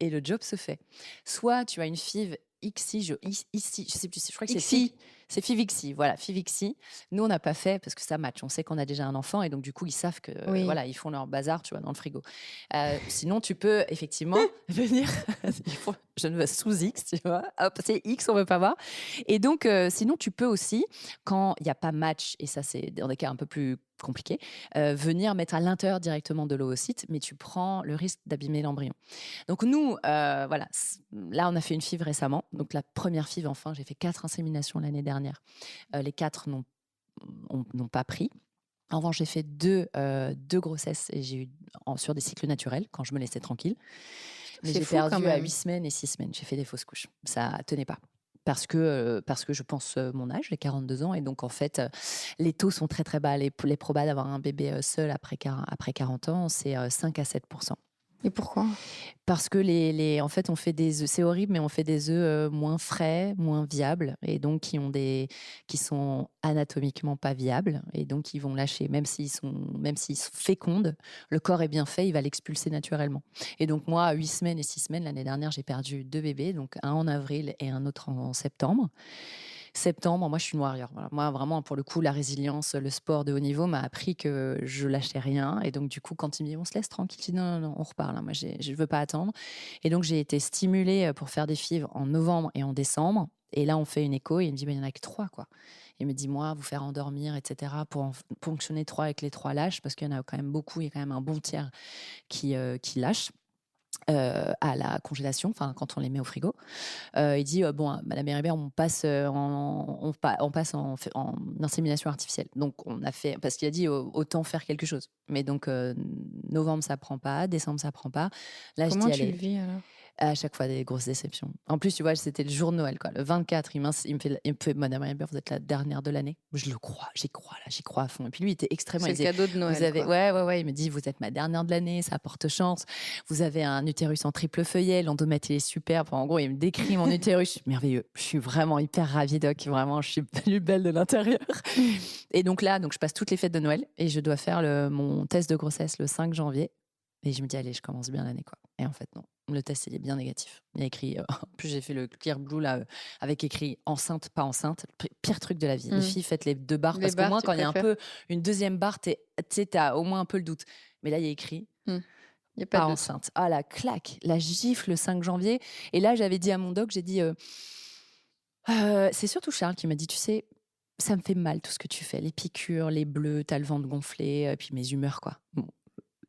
et le job se fait. Soit tu as une FIV ici, je sais plus, je crois que c'est Ixi. c'est FIV-ICSI, voilà, FIV-ICSI. Nous, on n'a pas fait parce que ça match. On sait qu'on a déjà un enfant, et donc du coup, ils savent que Oui. voilà, ils font leur bazar, tu vois, dans le frigo. Sinon, tu peux effectivement venir. Je ne veux sous X, tu vois. Hop, c'est X, on veut pas voir. Et donc, sinon, tu peux aussi, quand il n'y a pas match, et ça, c'est dans des cas un peu plus compliqués, venir mettre à l'intérieur directement de l'oocyte, mais tu prends le risque d'abîmer l'embryon. Donc nous, voilà, là, on a fait une FIV récemment. Donc la première FIV, enfin, j'ai fait 4 inséminations l'année dernière. Les 4 n'ont pas pris. En revanche, j'ai fait deux grossesses, et j'ai eu sur des cycles naturels quand je me laissais tranquille. Mais C'est j'ai fou quand perdu à même. 8 semaines et 6 semaines. J'ai fait des fausses couches. Ça tenait pas. Parce que je pense mon âge, j'ai 42 ans, et donc en fait, les taux sont très très bas. Les probas d'avoir un bébé seul après 40 ans, c'est 5 à 7%. Et pourquoi? Parce que en fait, on fait des œufs, c'est horrible, mais on fait des œufs moins frais, moins viables, et donc qui sont anatomiquement pas viables, et donc ils vont lâcher, même s'ils fécondent, le corps est bien fait, il va l'expulser naturellement. Et donc moi, à 8 semaines et 6 semaines, l'année dernière, j'ai perdu 2 bébés, donc un en avril et un autre en septembre. Septembre, moi je suis une warrior. Voilà. Moi vraiment, pour le coup, la résilience, le sport de haut niveau m'a appris que je lâchais rien. Et donc du coup, quand il me dit on se laisse tranquille, je dis non, non, non, on repart là. Moi je ne veux pas attendre. Et donc j'ai été stimulée pour faire des FIV en novembre et en décembre. Et là on fait une écho, et il me dit il n'y en a que 3 quoi. Il me dit moi, vous faire endormir, etc. pour en ponctionner 3 avec les 3 lâches, parce qu'il y en a quand même beaucoup. Il y a quand même un bon tiers qui lâche. À la congélation, enfin quand on les met au frigo. Il dit bon, Madame Héribert, on passe en insémination artificielle. Donc on a fait, parce qu'il a dit autant faire quelque chose. Mais donc novembre ça prend pas, décembre ça prend pas. Là Comment je dis tu le allez. vis alors? À chaque fois, des grosses déceptions. En plus, tu vois, c'était le jour de Noël, quoi. Le 24, il me fait Madame Hébert, vous êtes la dernière de l'année. Je le crois, j'y crois à fond. Et puis lui, il était extrêmement. C'est Il le cadeau de Noël. vous avez, quoi. ouais. Il me dit, vous êtes ma dernière de l'année, ça porte chance. Vous avez un utérus en triple feuillet, l'endomètre est super. Enfin, en gros, il me décrit mon utérus, merveilleux. Je suis vraiment hyper ravie, Doc. Vraiment, je suis plus belle de l'intérieur. Et donc là, je passe toutes les fêtes de Noël, et je dois faire mon test de grossesse le 5 janvier. Et je me dis, allez, je commence bien l'année, quoi. Et en fait, non. Le test, il est bien négatif. Il y a écrit, en plus, j'ai fait le Clear Blue, là, avec écrit enceinte, pas enceinte. Pire truc de la vie. Les filles, faites les 2 barres, Les parce qu'au barres, moins, tu quand il y a un préfères. peu une deuxième barre, t'as au moins un peu le doute. Mais là, il y a écrit Il n'y a pas pas de... enceinte. Ah, la claque, la gifle le 5 janvier. Et là, j'avais dit à mon doc, j'ai dit, c'est surtout Charles qui m'a dit, tu sais, ça me fait mal tout ce que tu fais. Les piqûres, les bleus, t'as le ventre gonflé, puis mes humeurs, quoi. Bon.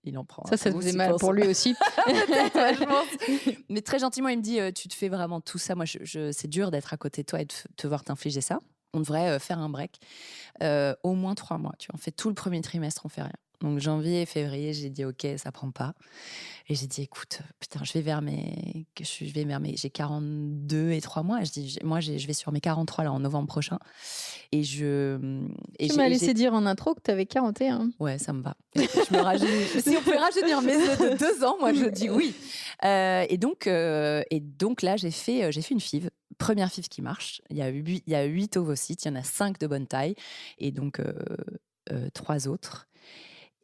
il en prend un Ça te coup, faisait s'il mal pense. pour lui aussi. Peut-être, ouais, je pense. Mais très gentiment, il me dit tu te fais vraiment tout ça. Moi, c'est dur d'être à côté de toi et de te voir t'infliger ça. On devrait faire un break. Au moins 3 mois. Tu vois. On fait tout le premier trimestre, on fait rien. Donc janvier et février, j'ai dit ok, ça prend pas. Et j'ai dit écoute, putain, je vais vers mes, j'ai 42 et 3 mois. Je dis moi, je vais sur mes 43 là en novembre prochain. Et Tu m'as laissé dire en intro que tu avais 41. Ouais, ça me va. Et je me rajeunis. Si on pouvait rajeunir mes œufs de 2 ans, moi je dis oui. Et donc là, j'ai fait une FIV. Première FIV qui marche. Il y a 8 ovocytes, il y en a 5 de bonne taille. Et donc 3 autres.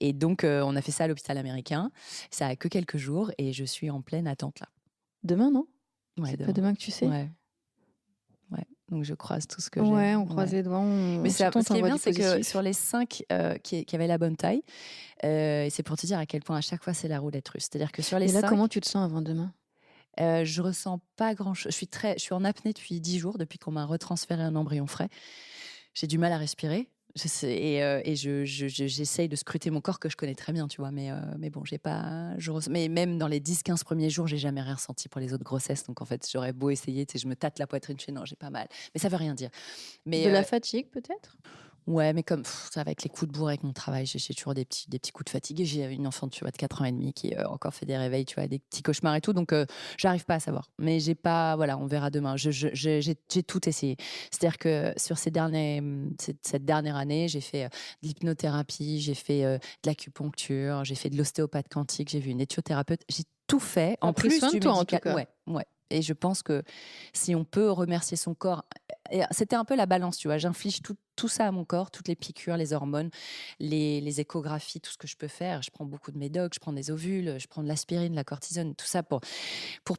Et donc, on a fait ça à l'hôpital américain. Ça a que quelques jours et je suis en pleine attente là. Demain, non? Ouais, C'est pas demain que tu sais? Ouais. Donc, je croise tout ce que Ouais, j'ai. on croise les doigts. Mais ce qui est bien, c'est que positif. sur les 5 qui avaient la bonne taille, et c'est pour te dire à quel point à chaque fois c'est la roulette russe. C'est-à-dire que sur les Et là, 5, comment tu te sens avant demain? je ressens pas grand-chose. Je suis en apnée depuis 10 jours, depuis qu'on m'a retransféré un embryon frais. J'ai du mal à respirer. J'essaye de scruter mon corps que je connais très bien, tu vois. Mais bon, j'ai pas. Mais même dans les 10-15 premiers jours, j'ai jamais rien ressenti pour les autres grossesses. Donc en fait, j'aurais beau essayer, tu sais, je me tâte la poitrine, je fais non, j'ai pas mal. Mais ça veut rien dire. Mais De la fatigue, peut-être? ouais, mais comme ça, avec les coups de bourre avec mon travail, j'ai toujours des petits coups de fatigue. Et j'ai une enfant, tu vois, de 4 ans et demi qui encore fait des réveils, tu vois, des petits cauchemars et tout. Donc, j'arrive pas à savoir. Mais j'ai pas, voilà, on verra demain. J'ai tout essayé. C'est-à-dire que sur cette dernière année, j'ai fait de l'hypnothérapie, j'ai fait de l'acupuncture, j'ai fait de l'ostéopathe quantique, j'ai vu une éthiothérapeute. J'ai tout fait. T'as En pris plus soin de du toi, en médical. tout cas. Ouais. Et je pense que si on peut remercier son corps, et c'était un peu la balance, tu vois. J'inflige tout ça à mon corps, toutes les piqûres, les hormones, les échographies, tout ce que je peux faire. Je prends beaucoup de médocs, je prends des ovules, je prends de l'aspirine, de la cortisone, tout ça pour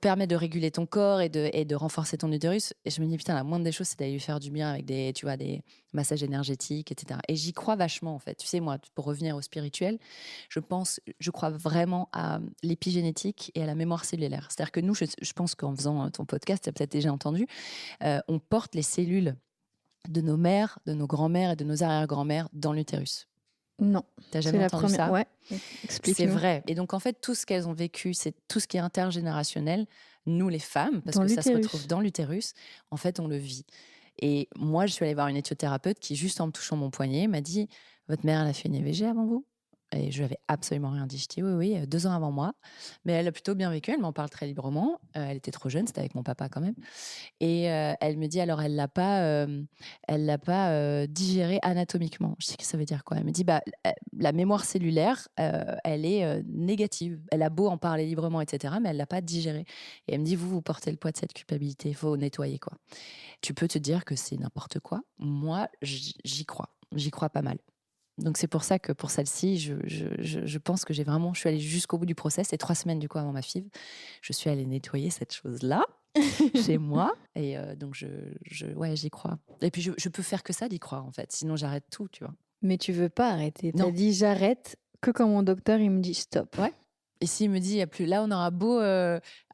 permettre de réguler ton corps et de renforcer ton utérus. Et je me dis, putain, la moindre des choses, c'est d'aller lui faire du bien avec des massages énergétiques, etc. Et j'y crois vachement, en fait. Tu sais, moi, pour revenir au spirituel, je crois vraiment à l'épigénétique et à la mémoire cellulaire. C'est-à-dire que nous, je pense qu'en faisant ton podcast, tu as peut-être déjà entendu, on porte les cellules de nos mères, de nos grands-mères et de nos arrière-grands-mères dans l'utérus. Non. T'as jamais entendu ça? Ouais. Explique-nous. C'est vrai. Et donc, en fait, tout ce qu'elles ont vécu, c'est tout ce qui est intergénérationnel. Nous, les femmes, parce que ça se retrouve dans l'utérus, en fait, on le vit. Et moi, je suis allée voir une éthiothérapeute qui, juste en me touchant mon poignet, m'a dit « Votre mère, elle a fait une IVG avant vous ?» Et je n'avais absolument rien dit. Je dis oui, 2 ans avant moi. Mais elle a plutôt bien vécu, elle m'en parle très librement. Elle était trop jeune, c'était avec mon papa quand même. Et elle me dit alors, elle l'a pas digéré anatomiquement. Je sais que ça veut dire quoi. Elle me dit la mémoire cellulaire, elle est négative. Elle a beau en parler librement, etc., mais elle l'a pas digérée. Et elle me dit vous portez le poids de cette culpabilité, il faut nettoyer quoi. Tu peux te dire que c'est n'importe quoi. Moi, j'y crois pas mal. Donc c'est pour ça que pour celle-ci, je pense que je suis allée jusqu'au bout du process. Et 3 semaines du coup avant ma FIV, je suis allée nettoyer cette chose-là chez moi. Et donc j'y crois. Et puis je peux faire que ça d'y croire en fait. Sinon j'arrête tout, tu vois. Mais tu veux pas arrêter. T'as Non. dit j'arrête que quand mon docteur il me dit stop. Ouais. Et s'il me dit il y a plus, là on aura beau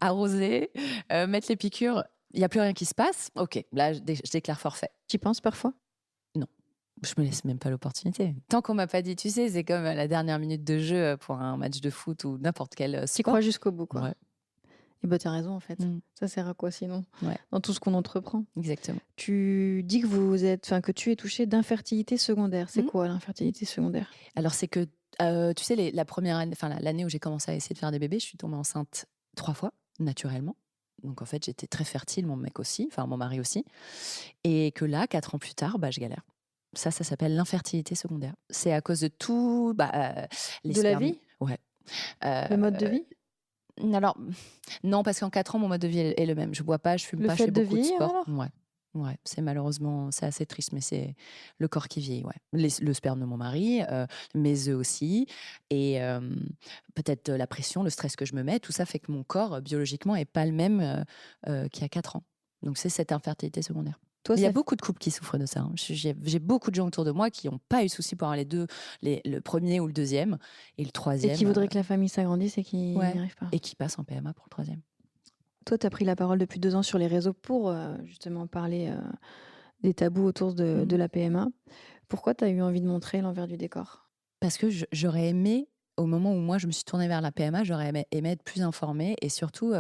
arroser, mettre les piqûres, il y a plus rien qui se passe. Ok, là je déclare forfait. Tu y penses parfois? Je me laisse même pas l'opportunité. Tant qu'on m'a pas dit, tu sais, c'est comme la dernière minute de jeu pour un match de foot ou n'importe quel sport. Tu crois jusqu'au bout, quoi. Ouais. Et bah, t'as raison, en fait. Ça sert à quoi sinon? Ouais. Dans tout ce qu'on entreprend. Exactement. Tu dis que tu es touchée d'infertilité secondaire. C'est quoi l'infertilité secondaire? Alors, c'est que, tu sais, la première année, l'année où j'ai commencé à essayer de faire des bébés, je suis tombée enceinte 3 fois, naturellement. Donc, en fait, j'étais très fertile, mon mari aussi. Et que là, 4 ans plus tard, je galère. Ça s'appelle l'infertilité secondaire. C'est à cause de tout... les de spermes. La vie? Ouais. Le mode de vie? Alors, non, parce qu'en 4 ans, mon mode de vie est le même. Je bois pas, je fume pas, je fais beaucoup de sport. Ouais, c'est malheureusement, c'est assez triste, mais c'est le corps qui vieillit, ouais. Le sperme de mon mari, mes œufs aussi, et peut-être la pression, le stress que je me mets, tout ça fait que mon corps, biologiquement, est pas le même qu'il y a 4 ans. Donc, c'est cette infertilité secondaire. Toi, il y a beaucoup de couples qui souffrent de ça. J'ai beaucoup de gens autour de moi qui n'ont pas eu de soucis pour avoir le premier ou le deuxième, et le troisième. Et qui voudraient que la famille s'agrandisse et qui n'y arrivent pas. Et qui passent en PMA pour le troisième. Toi, tu as pris la parole depuis 2 ans sur les réseaux pour justement parler des tabous autour de la PMA. Pourquoi tu as eu envie de montrer l'envers du décor? Parce que j'aurais aimé au moment où moi, je me suis tournée vers la PMA, j'aurais aimé être plus informée et surtout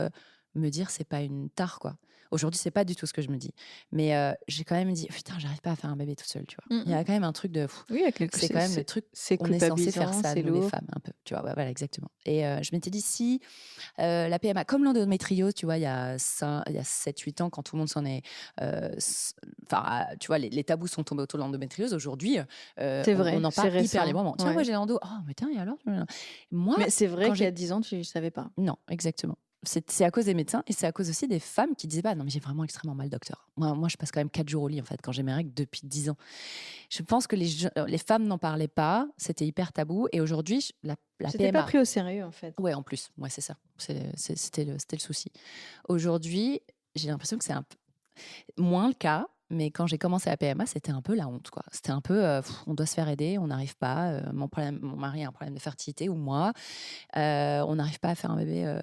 me dire c'est pas une tare, quoi. Aujourd'hui, c'est pas du tout ce que je me dis. Mais j'ai quand même dit putain, j'arrive pas à faire un bébé toute seule, tu vois. Il y Mm. a quand même un truc de Oui, il y a quelque c'est quand même le truc. c'est On est censé faire culpabilisant, ça, c'est nous les lourd. femmes, un peu. Tu vois, ouais, voilà, exactement. Et je m'étais dit, si la PMA, comme l'endométriose, tu vois, il y a 7-8 ans, quand tout le monde s'en est. Enfin, tu vois, les tabous sont tombés autour de l'endométriose. Aujourd'hui, C'est vrai, on en c'est parle hyper récent. librement. Tiens, Ouais. moi, j'ai l'endo. Oh, mais tiens, et alors Moi, Mais c'est vrai quand qu'il y a j'ai. 10 ans, tu ne savais pas. Non, exactement. C'est à cause des médecins et c'est à cause aussi des femmes qui disaient pas non mais j'ai vraiment extrêmement mal docteur. Moi je passe quand même 4 jours au lit en fait quand j'ai mes règles depuis 10 ans. Je pense que les femmes n'en parlaient pas, c'était hyper tabou et aujourd'hui la C'était pas PMA. pris au sérieux, en fait. Ouais, en plus, ouais, c'est ça. C'était le souci. Aujourd'hui, j'ai l'impression que c'est un peu moins le cas, mais quand j'ai commencé la PMA, c'était un peu la honte, quoi. C'était un peu, on doit se faire aider, on n'arrive pas. Mon mari a un problème de fertilité ou moi, on n'arrive pas à faire un bébé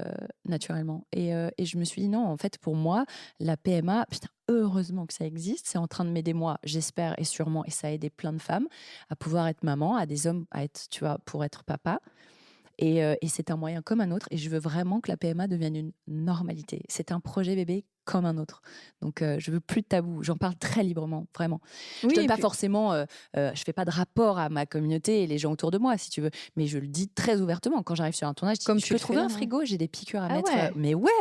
naturellement. Et je me suis dit non, en fait, pour moi, la PMA, putain, heureusement que ça existe. C'est en train de m'aider moi, j'espère et sûrement, et ça a aidé plein de femmes à pouvoir être maman, à des hommes à être, tu vois, pour être papa. Et c'est un moyen comme un autre. Et je veux vraiment que la PMA devienne une normalité. C'est un projet bébé comme un autre. Donc, je veux plus de tabou. J'en parle très librement, vraiment. Oui, Je donne et pas puis forcément, je fais pas de rapport à ma communauté et les gens autour de moi, si tu veux. Mais je le dis très ouvertement. Quand j'arrive sur un tournage, je dis, comme je tu peux le fais trouver là, un hein. frigo, j'ai des piqûres à Ah mettre. ouais. Mais ouais,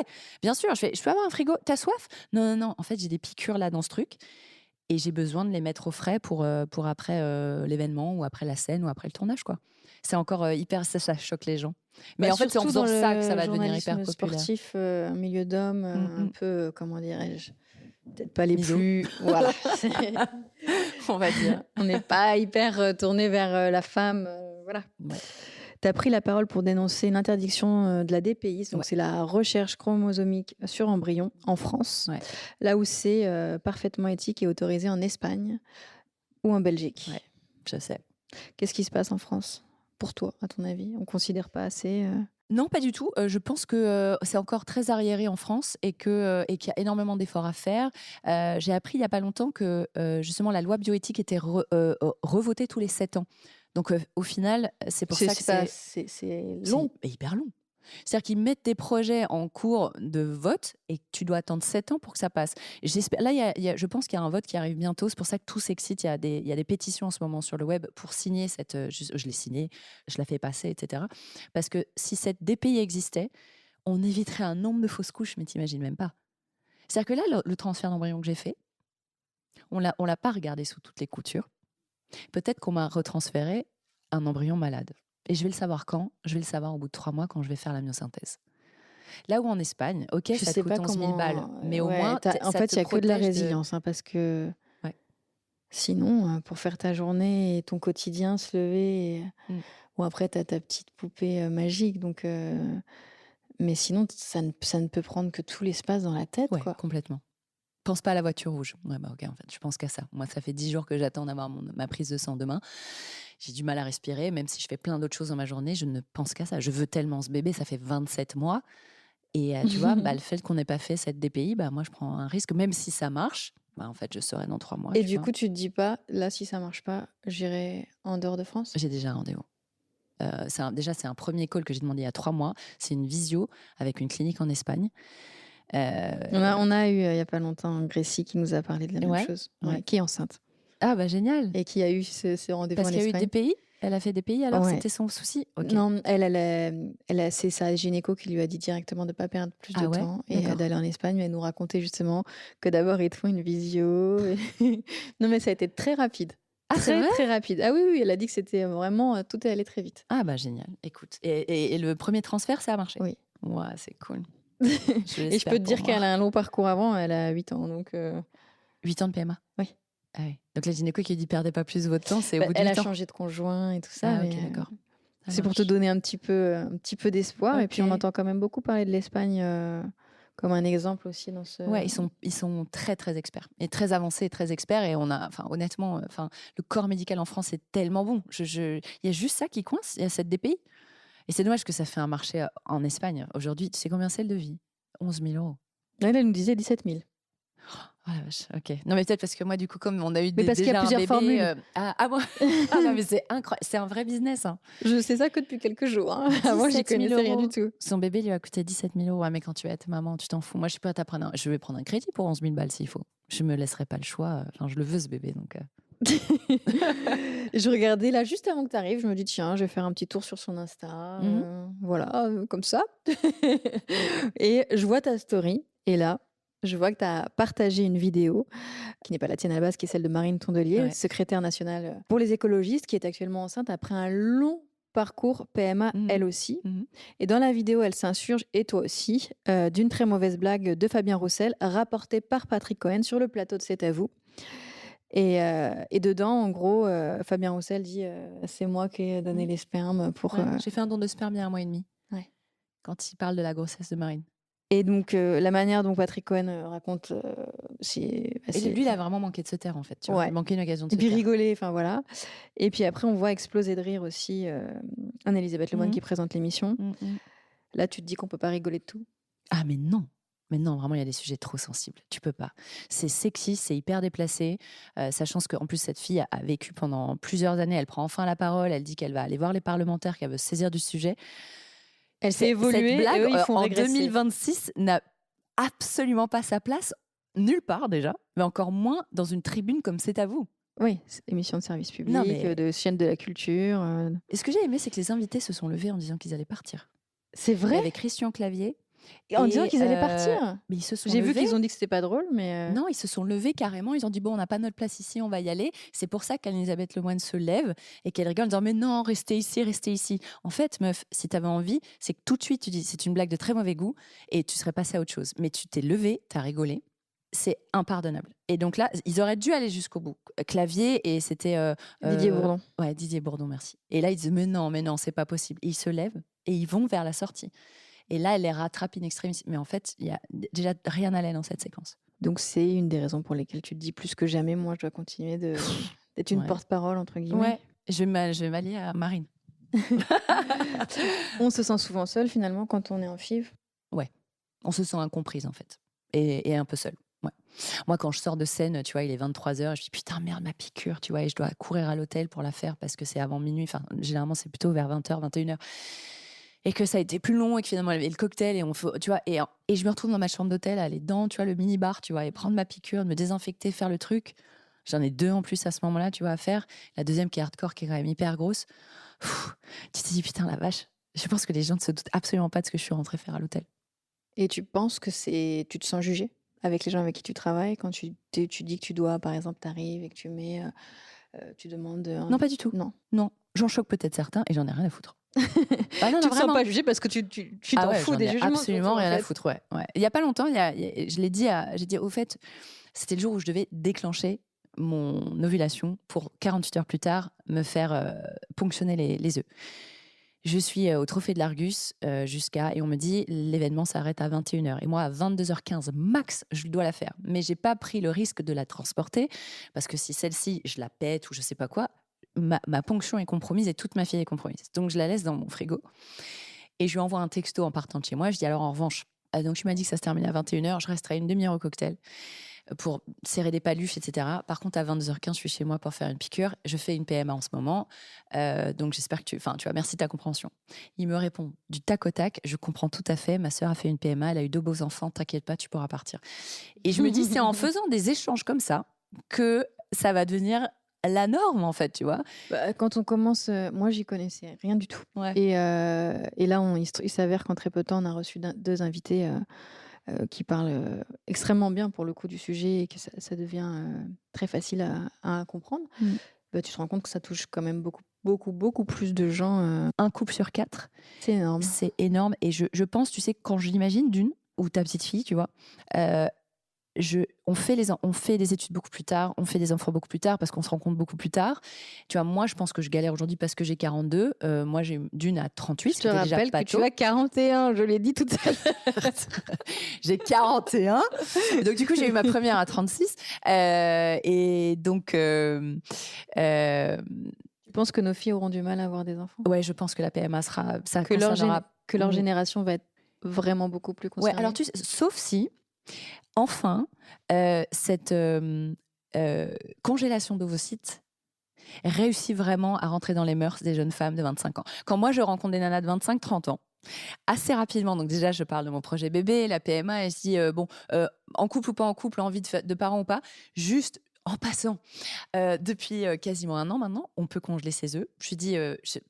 bien sûr. Je peux avoir un frigo. T'as soif? Non, non, non. En fait, j'ai des piqûres là dans ce truc. Et j'ai besoin de les mettre au frais pour après l'événement ou après la scène ou après le tournage, quoi. C'est encore hyper, ça choque les gens. Mais Bah, en fait, c'est en surtout dans faisant ça que ça le va devenir hyper journalisme populaire. sportif, un milieu d'hommes, Mm, un mm. peu, comment dirais-je, peut-être pas les Miso. plus... Voilà. On va dire. On n'est pas hyper tourné vers la femme. Voilà. Ouais. Tu as pris la parole pour dénoncer une interdiction de la DPI, donc Ouais. c'est la recherche chromosomique sur embryon en France, Ouais. là où c'est parfaitement éthique et autorisé en Espagne ou en Belgique. Ouais. Je sais. Qu'est-ce qui se passe en France pour toi, à ton avis? On ne considère pas assez Non, pas du tout. Je pense que c'est encore très arriéré en France et qu'il y a énormément d'efforts à faire. J'ai appris il n'y a pas longtemps que justement la loi bioéthique était revotée tous les 7 ans. Donc au final, c'est pour ça que c'est long. C'est hyper long. C'est-à-dire qu'ils mettent des projets en cours de vote et tu dois attendre 7 ans pour que ça passe. J'espère. Là, je pense qu'il y a un vote qui arrive bientôt. C'est pour ça que tout s'excite. Il y a des pétitions en ce moment sur le web pour signer cette. Je l'ai signée, je la fais passer, etc. Parce que si cette DPI existait, on éviterait un nombre de fausses couches, mais t'imagines même pas. C'est-à-dire que là, le transfert d'embryon que j'ai fait, on l'a pas regardé sous toutes les coutures. Peut-être qu'on m'a retransféré un embryon malade. Et je vais le savoir quand? Je vais le savoir au bout de 3 mois quand je vais faire la myosynthèse. Là où en Espagne, ok, Je ça te sais coûte pas 11 000 balles, comment. mais au Ouais, moins, en ça fait, te il n'y a que de la protège de... résilience, hein, parce que Ouais. sinon, pour faire ta journée et ton quotidien, se lever, Mm. ou après, tu as ta petite poupée magique. Donc, mais sinon, ça ne peut prendre que tout l'espace dans la tête, Ouais, quoi. complètement. Pense pas à la voiture rouge. Ouais, bah ok, en fait, je pense qu'à ça. Moi, ça fait 10 jours que j'attends d'avoir ma prise de sang demain. J'ai du mal à respirer, même si je fais plein d'autres choses dans ma journée, je ne pense qu'à ça. Je veux tellement ce bébé, ça fait 27 mois. Et tu vois, le fait qu'on n'ait pas fait cette DPI, bah, moi, je prends un risque, même si ça marche. Bah, en fait, je saurai dans 3 mois. Et tu du vois. coup, tu te dis pas, là, si ça marche pas, j'irai en dehors de France? J'ai déjà un rendez-vous. Déjà, c'est un premier call que j'ai demandé il y a 3 mois. C'est une visio avec une clinique en Espagne. On a eu, il n'y a pas longtemps, Grécie qui nous a parlé de la même Ouais, chose, ouais. qui est enceinte Ah, bah génial. et qui a eu ce rendez-vous Parce en qu'il y a eu Espagne. des pays. Elle a fait des pays alors, Ouais. c'était son souci. Ok. Non, c'est sa gynéco qui lui a dit directement de ne pas perdre plus de Ah ouais, temps et d'accord. d'aller en Espagne. Mais elle nous racontait justement que d'abord ils te font une visio. Non, mais ça a été très rapide. Ah, c'est Très, vrai? très rapide. Ah oui, oui, elle a dit que c'était vraiment, tout est allé très vite. Ah, bah génial. Écoute. Et le premier transfert, ça a marché? Oui. Ouais, c'est cool. Et je peux te dire qu'elle a un long parcours avant, elle a 8 ans. Donc, 8 ans de PMA? Oui. Ah oui. Donc la gynéco qui dit perdez pas plus votre temps, c'est au bout de elle 8 a ans. changé de conjoint et tout ça. Ah, mais, ok, d'accord. Ça c'est pour te marche. donner un petit peu d'espoir. Et puis on Ok. entend quand même beaucoup parler de l'Espagne comme un exemple aussi dans ce... Ouais, ils sont très très experts et très avancés et très experts et honnêtement, le corps médical en France est tellement bon. Il y a juste ça qui coince, il y a cette DPI. Et c'est dommage que ça fait un marché en Espagne. Aujourd'hui, tu sais combien c'est le devis? 11 000 euros. Elle nous disait 17 000. Oh la vache, ok. Non, mais peut-être parce que moi, du coup, comme on a eu Mais parce qu'il y déjà a un plusieurs bébé. formules. Moi. Ah non, mais c'est incroyable. C'est un vrai business. Hein. Je sais ça que depuis quelques jours. Hein. Avant, j'y 17 000 connaissais rien euros. du tout. Son bébé lui a coûté 17 000 euros. Ah, mais quand tu vas être maman, tu t'en fous. Moi, je suis prête à prendre je vais prendre un crédit pour 11 000 balles s'il faut. Je me laisserai pas le choix. Enfin, je le veux, ce bébé. Donc, Je regardais là juste avant que tu arrives, je me dis tiens, je vais faire un petit tour sur son Insta, voilà, comme ça. Et je vois ta story et là, je vois que tu as partagé une vidéo qui n'est pas la tienne à la base, qui est celle de Marine Tondelier, Ouais. secrétaire nationale pour les écologistes, qui est actuellement enceinte après un long parcours PMA, elle aussi. Et dans la vidéo, elle s'insurge, et toi aussi, d'une très mauvaise blague de Fabien Roussel, rapportée par Patrick Cohen sur le plateau de C'est à vous. Et dedans, en gros, Fabien Roussel dit c'est moi qui ai donné les spermes pour. Ouais, j'ai fait un don de sperme il y a 1 mois et demi. Ouais. Quand il parle de la grossesse de Marine. Et donc, la manière dont Patrick Cohen raconte. Et lui, il a vraiment manqué de se taire, en fait. Tu vois. Ouais. Il manquait une occasion de Et se puis taire. rigoler, enfin voilà. Et puis après, on voit exploser de rire aussi Anne-Elisabeth Lemoine qui présente l'émission. Là, tu te dis qu'on peut pas rigoler de tout. Ah, mais non. Mais non, vraiment, il y a des sujets trop sensibles. Tu peux pas. C'est sexiste, c'est hyper déplacé. Sachant qu'en plus, cette fille a vécu pendant plusieurs années. Elle prend enfin la parole. Elle dit qu'elle va aller voir les parlementaires, qu'elle veut se saisir du sujet. Elle s'est évoluée. Cette blague, et eux, ils font en régresser. 2026, n'a absolument pas sa place nulle part déjà, mais encore moins dans une tribune comme C'est à vous. Oui, émission de service public, Non, mais- de chaîne de la culture. Et ce que j'ai aimé, c'est que les invités se sont levés en disant qu'ils allaient partir. C'est Il y vrai avait Christian Clavier. En disant qu'ils allaient partir. Mais ils se sont J'ai vu levés. qu'ils ont dit que c'était pas drôle, mais. Non, ils se sont levés carrément. Ils ont dit bon, on n'a pas notre place ici, on va y aller. C'est pour ça qu'Anne-Elisabeth Lemoine se lève et qu'elle rigole en disant mais non, restez ici, restez ici. En fait, meuf, si tu avais envie, c'est que tout de suite tu dis c'est une blague de très mauvais goût et tu serais passé à autre chose. Mais tu t'es levé, tu as rigolé. C'est impardonnable. Et donc là, ils auraient dû aller jusqu'au bout. Clavier et c'était Didier Bourdon. Ouais, Didier Bourdon, merci. Et là, ils disent mais non, c'est pas possible. Et ils se lèvent et ils vont vers la sortie. Et là, elle les rattrape in extremis. Mais en fait, il y a déjà rien n'allait dans cette séquence. Donc c'est une des raisons pour lesquelles tu te dis plus que jamais, moi, je dois continuer d'être une Ouais. porte-parole, entre guillemets. Ouais, je vais m'allier à Marine. On se sent souvent seul, finalement, quand on est en FIV. On se sent incomprise, en fait. Et un peu seule. Ouais. Moi, quand je sors de scène, tu vois, il est 23h, je dis putain, merde, ma piqûre, tu vois, et je dois courir à l'hôtel pour la faire parce que c'est avant minuit. Enfin, généralement, c'est plutôt vers 20h, 21h. Et que ça a été plus long et que finalement, il y avait le cocktail et tu vois, et je me retrouve dans ma chambre d'hôtel, à aller dans, tu vois, le mini-bar, tu vois, et prendre ma piqûre, me désinfecter, faire le truc. J'en ai 2 en plus à ce moment-là, tu vois, à faire. La deuxième qui est hardcore, qui est quand même hyper grosse. Tu te dis, putain, la vache. Je pense que les gens ne se doutent absolument pas de ce que je suis rentrée faire à l'hôtel. Et tu penses que tu te sens jugée avec les gens avec qui tu travailles quand tu dis que tu dois, par exemple, t'arrives et que tu mets, tu demandes. Non, pas du tout. Non. J'en choque peut-être certains et j'en ai rien à foutre. Ah non, tu non, te vraiment. sens pas jugée parce que tu t'en fous des jugements. Absolument surtout, rien en à fait. foutre, ouais. Il y a pas longtemps, je l'ai dit, j'ai dit au fait, c'était le jour où je devais déclencher mon ovulation pour 48 heures plus tard me faire ponctionner les œufs. Je suis au Trophée de l'Argus et on me dit l'événement s'arrête à 21h. Et moi, à 22h15 max, je dois la faire. Mais j'ai pas pris le risque de la transporter parce que si celle-ci, je la pète ou je sais pas quoi, ma ponction est compromise et toute ma fille est compromise. Donc, je la laisse dans mon frigo. Et je lui envoie un texto en partant de chez moi. Je dis alors, en revanche, donc tu m'as dit que ça se terminait à 21h, je resterai une demi-heure au cocktail pour serrer des paluches, etc. Par contre, à 22h15, je suis chez moi pour faire une piqûre. Je fais une PMA en ce moment. Donc, j'espère que tu vois, merci de ta compréhension. Il me répond du tac au tac. Je comprends tout à fait. Ma sœur a fait une PMA. Elle a eu 2 beaux enfants. T'inquiète pas, tu pourras partir. Et je me dis, c'est en faisant des échanges comme ça que ça va devenir la norme, en fait, tu vois. Bah, quand on commence, moi, j'y connaissais rien du tout. Ouais. Et là, il s'avère qu'en très peu de temps, on a reçu 2 invités qui parlent extrêmement bien pour le coup du sujet et que ça devient très facile à comprendre. Bah, tu te rends compte que ça touche quand même beaucoup plus de gens. Un couple sur 4. C'est énorme. C'est énorme. Et je pense, tu sais, quand je l'imagine ou ta petite fille, tu vois, on fait des études beaucoup plus tard, on fait des enfants beaucoup plus tard parce qu'on se rencontre beaucoup plus tard. Tu vois, moi, je pense que je galère aujourd'hui parce que j'ai 42. Moi, j'ai d'une à 38. Je te rappelle que tu as 41, je l'ai dit tout à l'heure. J'ai 41. Donc, du coup, j'ai eu ma première à 36. Et donc... Tu penses que nos filles auront du mal à avoir des enfants ? Ouais, je pense que la PMA sera... Que leur génération va être vraiment beaucoup plus concernée. Ouais, alors sauf si... Enfin, cette congélation d'ovocytes réussit vraiment à rentrer dans les mœurs des jeunes femmes de 25 ans. Quand moi, je rencontre des nanas de 25-30 ans, assez rapidement, donc déjà, je parle de mon projet bébé, la PMA, et je dis, en couple ou pas en couple, envie de parents ou pas, juste en passant, depuis quasiment 1 an maintenant, on peut congeler ses œufs. Je lui dis,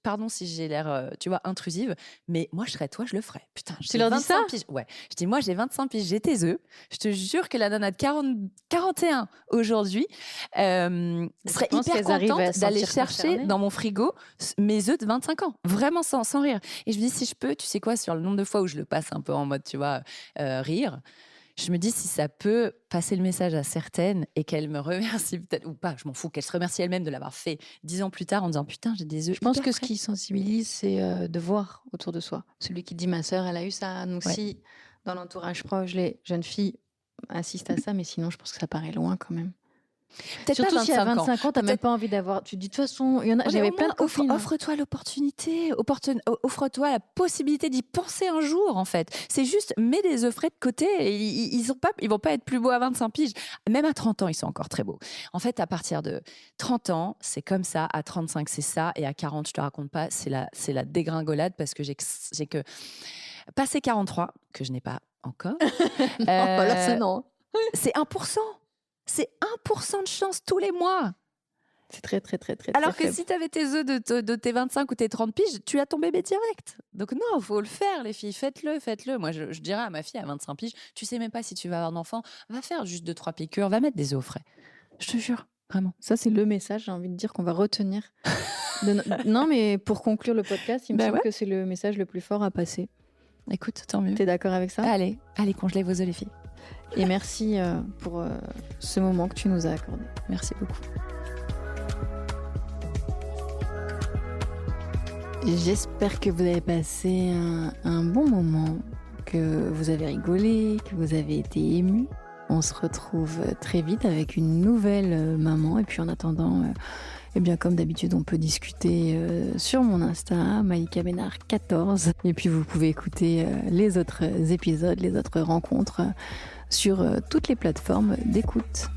pardon si j'ai l'air, tu vois, intrusive, mais moi, je serais toi, je le ferais. Putain, j'ai leur dis 25 ça piges. Ouais, je dis, moi, j'ai 25 piges, j'ai tes œufs. Je te jure que la nana de 41 aujourd'hui serait penses hyper qu'elles arrivent à contente se d'aller sentir chercher concernées dans mon frigo mes œufs de 25 ans. Vraiment sans rire. Et je me dis, si je peux, tu sais quoi, sur le nombre de fois où je le passe un peu en mode, tu vois, rire, je me dis si ça peut passer le message à certaines et qu'elles me remercient peut-être ou pas, je m'en fous, qu'elles se remercient elles-mêmes de l'avoir fait 10 ans plus tard en disant putain, j'ai des œufs. Je pense hyper que ce frais. qui sensibilise, c'est de voir autour de soi. Celui qui dit ma sœur, elle a eu ça. Donc Ouais. si dans l'entourage proche, les jeunes filles assistent à ça, mais sinon, je pense que ça paraît loin quand même. Peut-être Surtout pas si à 25 ans. 25 ans, t'as même Peut-être- pas envie d'avoir. Tu dis de toute façon, il y en a. Ouais, J'avais au plein de moins, copines. offre-toi l'opportunité, offre-toi la possibilité d'y penser un jour en fait. C'est juste mets des œufs frais de côté et ils vont pas être plus beaux à 25 piges. Même à 30 ans, ils sont encore très beaux. En fait, à partir de 30 ans, c'est comme ça, à 35, c'est ça et à 40, je te raconte pas, c'est la dégringolade parce que j'ai que passé 43 que je n'ai pas encore. Oh, là, ça non. C'est 1%. C'est 1% de chance tous les mois. C'est très, très, très, très. Alors très que faible. si tu avais tes œufs de tes 25 ou tes 30 piges, tu as ton bébé direct. Donc non, il faut le faire, les filles. Faites-le. Moi, je dirais à ma fille à 25 piges, tu sais même pas si tu vas avoir un enfant, va faire juste 2-3 piqûres, va mettre des œufs au frais. Je te jure, vraiment. Ça, c'est le message, j'ai envie de dire, qu'on va retenir. Non, mais pour conclure le podcast, il me Bah semble ouais. que c'est le message le plus fort à passer. Écoute, tant mieux. T'es d'accord avec ça? Allez, congelez vos œufs, les filles. Et merci pour ce moment que tu nous as accordé. Merci beaucoup. J'espère que vous avez passé un bon moment, que vous avez rigolé, que vous avez été ému. On se retrouve très vite avec une nouvelle maman. Et puis en attendant, eh bien comme d'habitude, on peut discuter sur mon Insta, Malika Bénard 14. Et puis vous pouvez écouter les autres épisodes, les autres rencontres sur toutes les plateformes d'écoute.